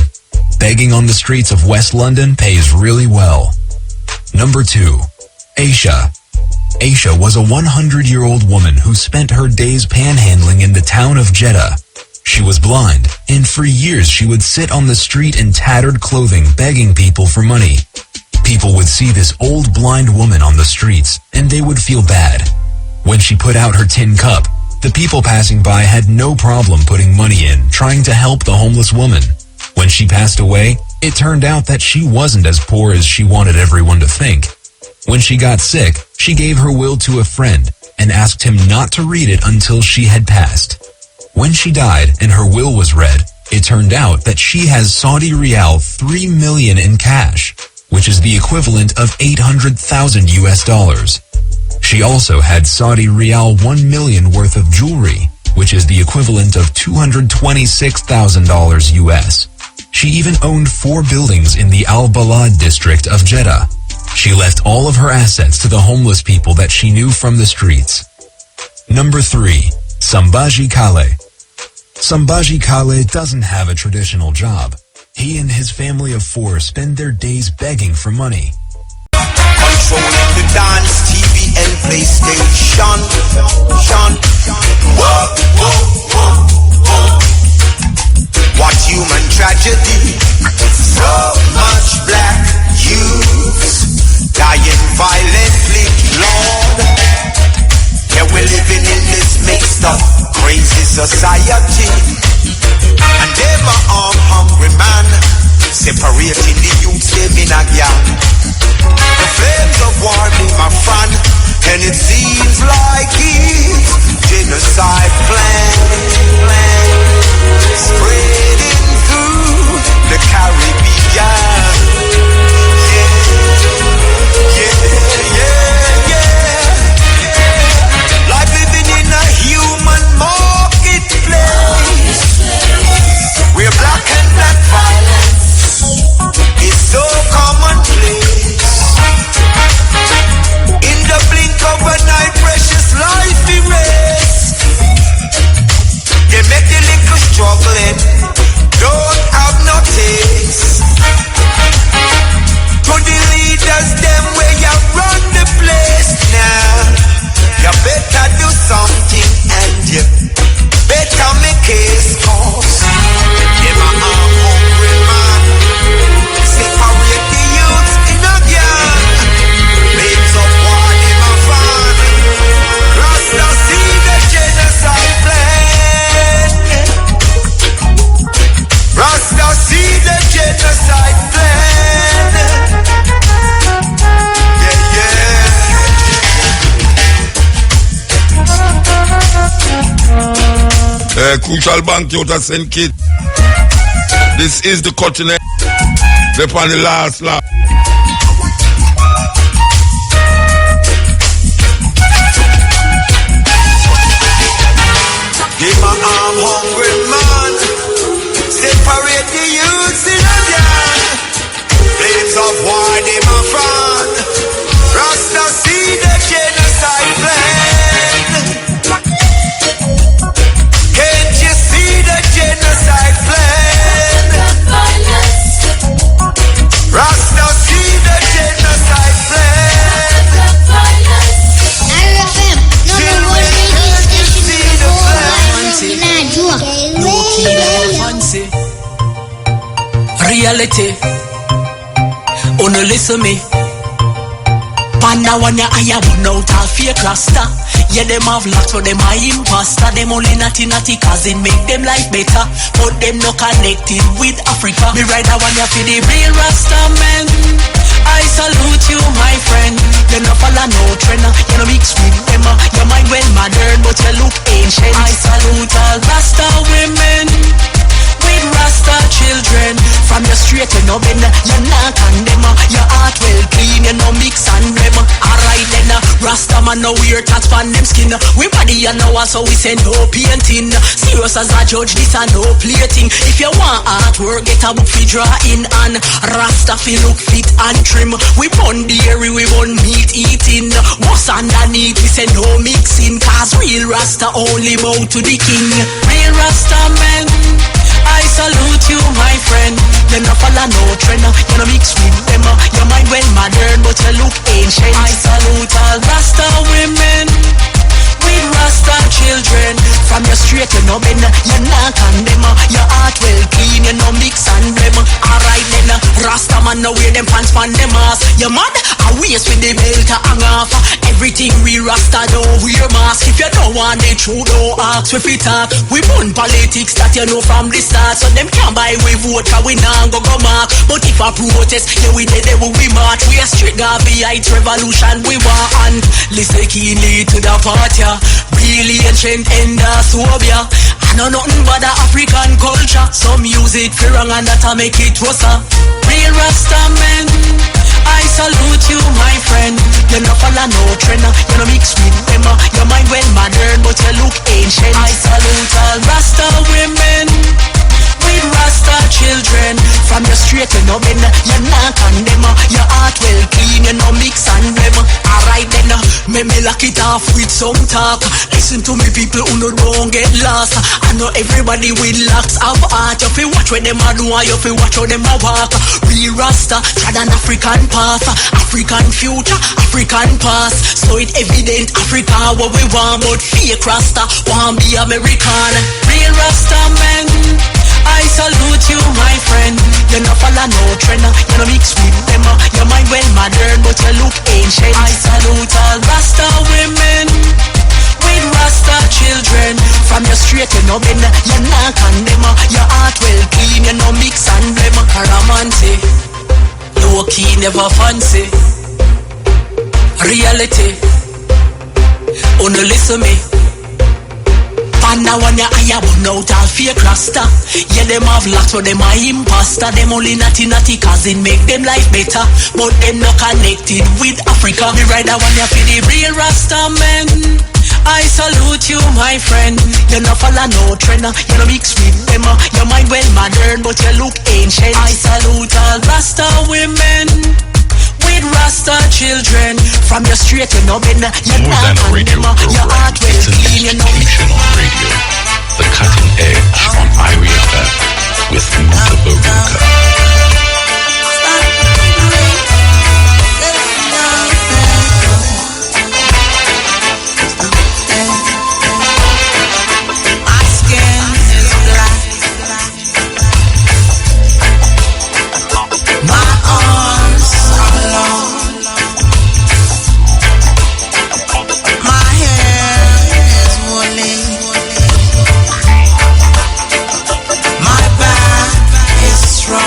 Begging on the streets of West London pays really well. Number 2. Aisha. Aisha was a 100-year-old woman who spent her days panhandling in the town of Jeddah. She was blind, and for years she would sit on the street in tattered clothing begging people for money. People would see this old blind woman on the streets, and they would feel bad. When she put out her tin cup, the people passing by had no problem putting money in, trying to help the homeless woman. When she passed away, it turned out that she wasn't as poor as she wanted everyone to think. When she got sick, she gave her will to a friend and asked him not to read it until she had passed. When she died and her will was read, it turned out that she has Saudi Riyal 3 million in cash, which is the equivalent of $800,000. She also had Saudi Riyal 1 million worth of jewelry, which is the equivalent of $226,000 US. She even owned 4 buildings in the Al Balad district of Jeddah. She left all of her assets to the homeless people that she knew from the streets. Number 3. Sambhaji Kale. Sambhaji Kale doesn't have a traditional job. He and his family of 4 spend their days begging for money. Controlling the dance, TV and PlayStation. Whoa, whoa, whoa, whoa. What human tragedy. So much black youth dying violently, Lord. Yeah, we're living in this mixed up, crazy society. And them a hungry man, separating the youths, them in a gang. The flames of war, they my fan, and it seems like it's genocide plan spreading through the Caribbean. Like living in a human marketplace, where black and black violence is so commonplace. In the blink of an eye, precious life erased. They make the little struggling don't have no taste. To the leaders, them where you run the place now. You better do something and you better make case calls. Them a hungry man, separate the youths in a gang. Flames of war, them a fan. Rasta see the genocide plan. Rasta see the genocide plan. Yeah, yeah. Crucial Bank out of St. Kitts. This is the cutting edge. They're on the last lap. Give my arm hungry man, separate the youths in a gang. Flames of war, they my fan. Rasta see the genocide plan. Can't you see the genocide plan? Rasta see the genocide plan. RFM, number 1 radio station in the whole world. Fancy. Reality. Oh no, listen me. Panda one ya aya burn out all fake rasta. Yeah, them have lots so them are imposter. Them only natty cause it make them life better. But them no connected with Africa. Me ride a one ya for the real rasta man. I salute you, my friend. You no follow no trend, you no mix with them. Your mind well modern, but you look ancient. I salute all Rasta women with Rasta children. From your straight you no bend, you not condemn. Your heart well clean, you no mix and blem. Alright then, Rasta man no wear tats on them skin. We body you know so we say no painting. Serious as a judge, this a no plating. If you want artwork, get a book fi draw in and Rasta fi look fit and trim. We bun dairy, we bun meat eating. What's underneath, we say no mixing. Cause real Rasta only bow to the king. Real Rasta men, I salute you, my friend. You no follow no trend, you no mix with them. Your mind well modern, but you look ancient. I salute all Rasta women with Rasta children. From your straight you no bend, you not condemn. Your heart well clean, you no mix and blem. Alright then, Rasta man no wear them pants pon them ass. You mad? I waist with the belt to hang off. Everything we Rasta don't wear mask. If you don't want the truth, don't ask if we talk. We burn politics that you know from the start. So them can't buy we vote, cause we nah go mark. But if I protest, yeah we dead, then we march. We a straight Garveyite revolution we want. And listen keenly to the party. Really ancient Endophobia. I know nothing but the African culture. Some music for wrong and that make it worse. Real Rasta men, I salute you, my friend. You no follow no trend, you no mix with them. Your mind well modern, but you look ancient. I salute all Rasta women with Rasta children. From your straight you no bend, you not condemn. Your heart well clean, you no mix and blem. Alright then, me lock it off with some talk. Listen to me people who no don't get lost. I know everybody with locks of heart. You feel watch when them a do, you feel watch how them a walk. Real Rasta, trad an African path. African future, African past. So it evident Africa what we want, but fake Rasta want be American. Real Rasta men, I salute you, my friend. You no follow no trend, you no mix with them. Your mind well modern, but you look ancient. I salute all Rasta women with Rasta children. From your straight you no bend, you not condemn. Your heart well clean, you no mix and blem. Caramanti, low key never fancy. Reality, oh no listen me. Now when you eye burn out all fake Rasta. Yeah, them have lots so them are imposter. Them only natty cause it make them life better. But them not connected with Africa. Me ride that one you for the real Rasta men. I salute you, my friend. You no follow no trend, you no mix with them. Your mind well modern, but you look ancient. I salute all Rasta women with Rasta children. From your straight you no bend, you More not than a radio condemn. Your program, heart well it's an clean, you no mix. institutional radio. The cutting edge on Irie FM with Muta Baruka. Strong.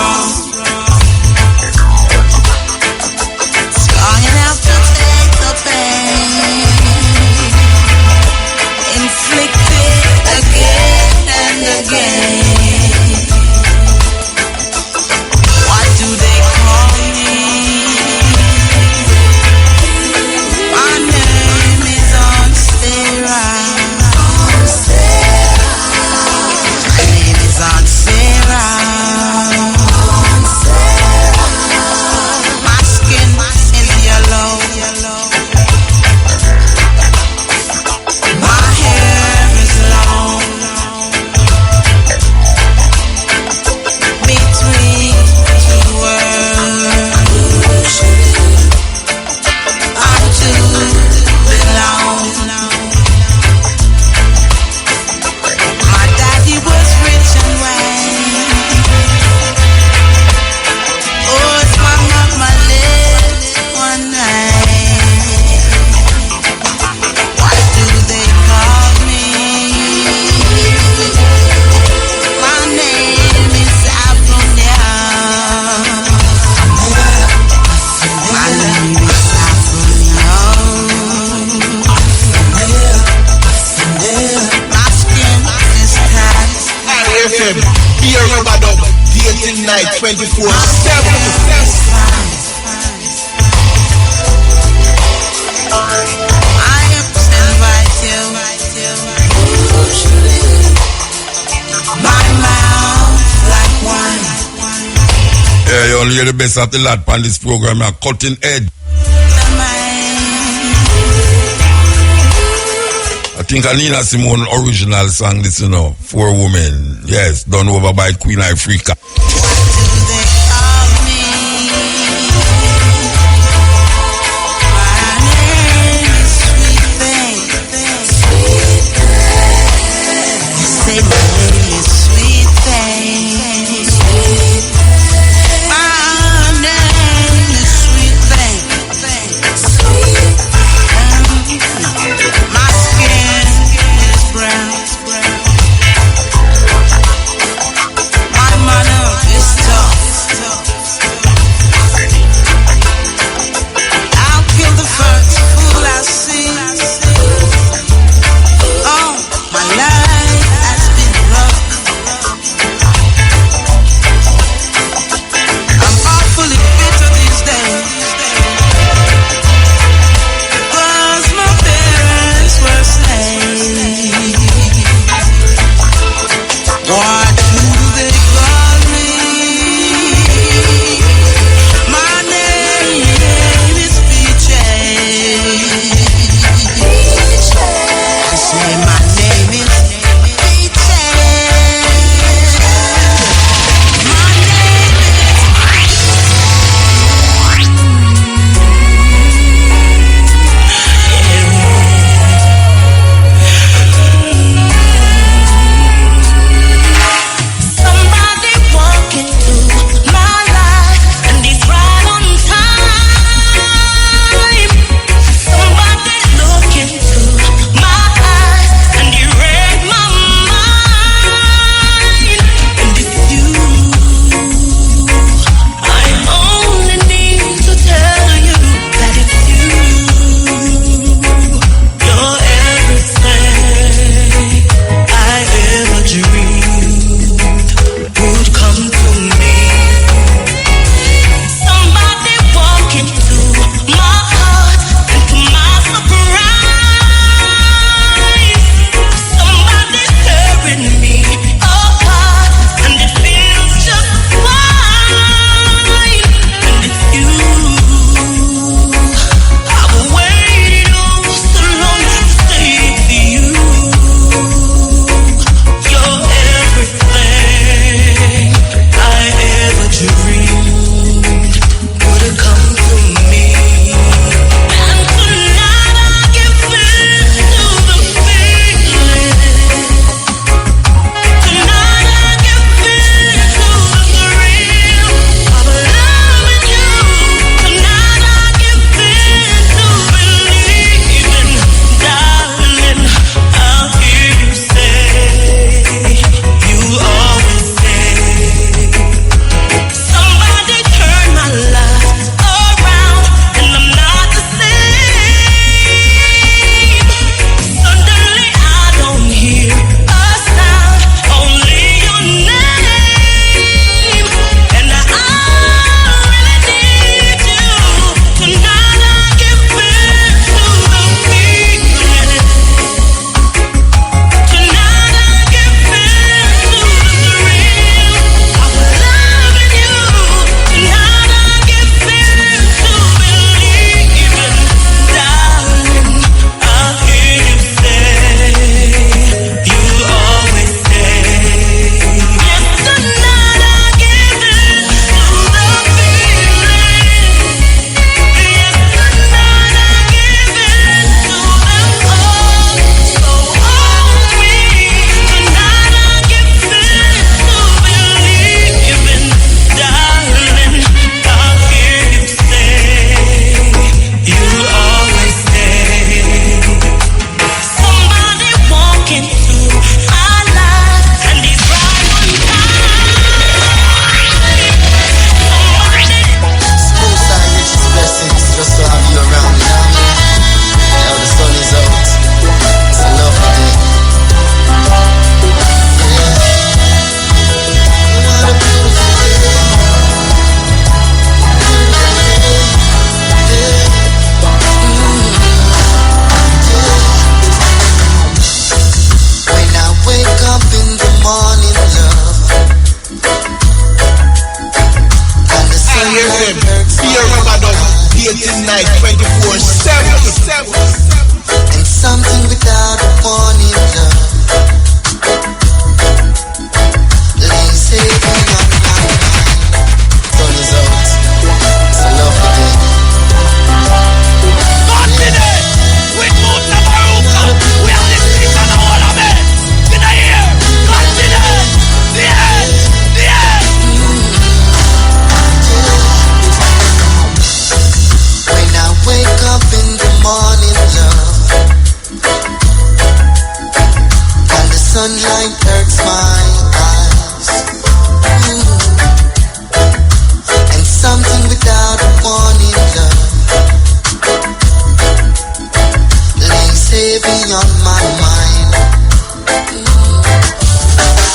Yeah, you only hear the best of the lad on this program, a cutting edge. I think a Nina Simone original song, this, you know, For Women. Yes, done over by Queen Africa. My man, this time. night 24/7. And something without a warning, love. Lays heavy on my mind. Sun is out. It's a lovely day. Confident with Muta Baruka. We are the season of all of it. Did I hear? Confident. The end. The end. When I wake up in the morning, love, and the sunlight hurts my eyes, and something without a warning, love, lays heavy on my mind.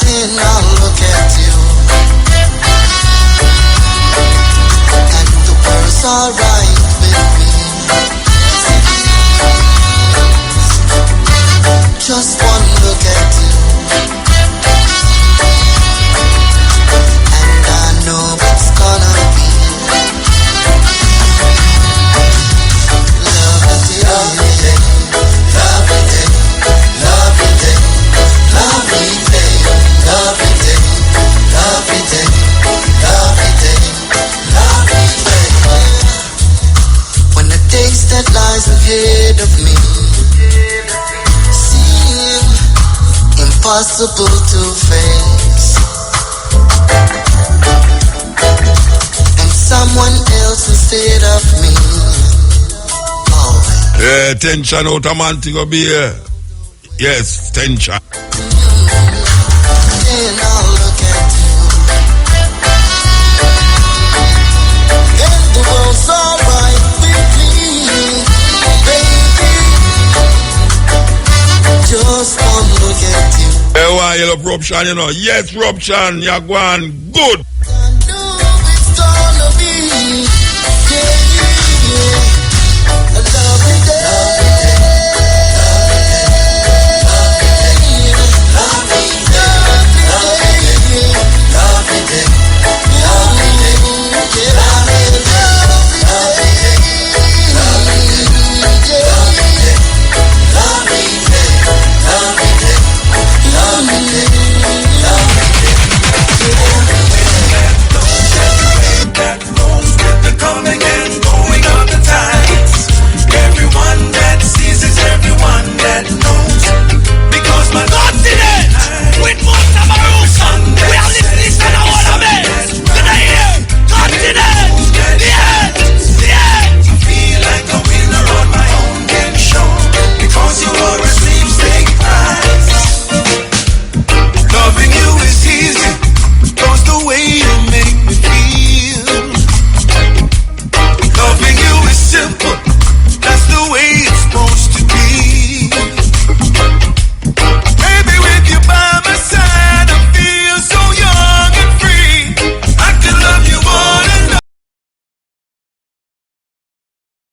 Then I'll look at you, and the world's alright with me. Just one look at you, and I know it's gonna be lovely day, lovely day, lovely day, lovely day, lovely day, lovely day, lovely day, lovely day. When the days that lies ahead of me seem impossible to face, and someone else instead of me. Yeah, tension out of Montego Bay. Yes, tension. Then I'll look at you, and the world's alright with me, baby. Just one look at you. Hey, why you love Ruption, you know? Yes, Ruption, you're going good.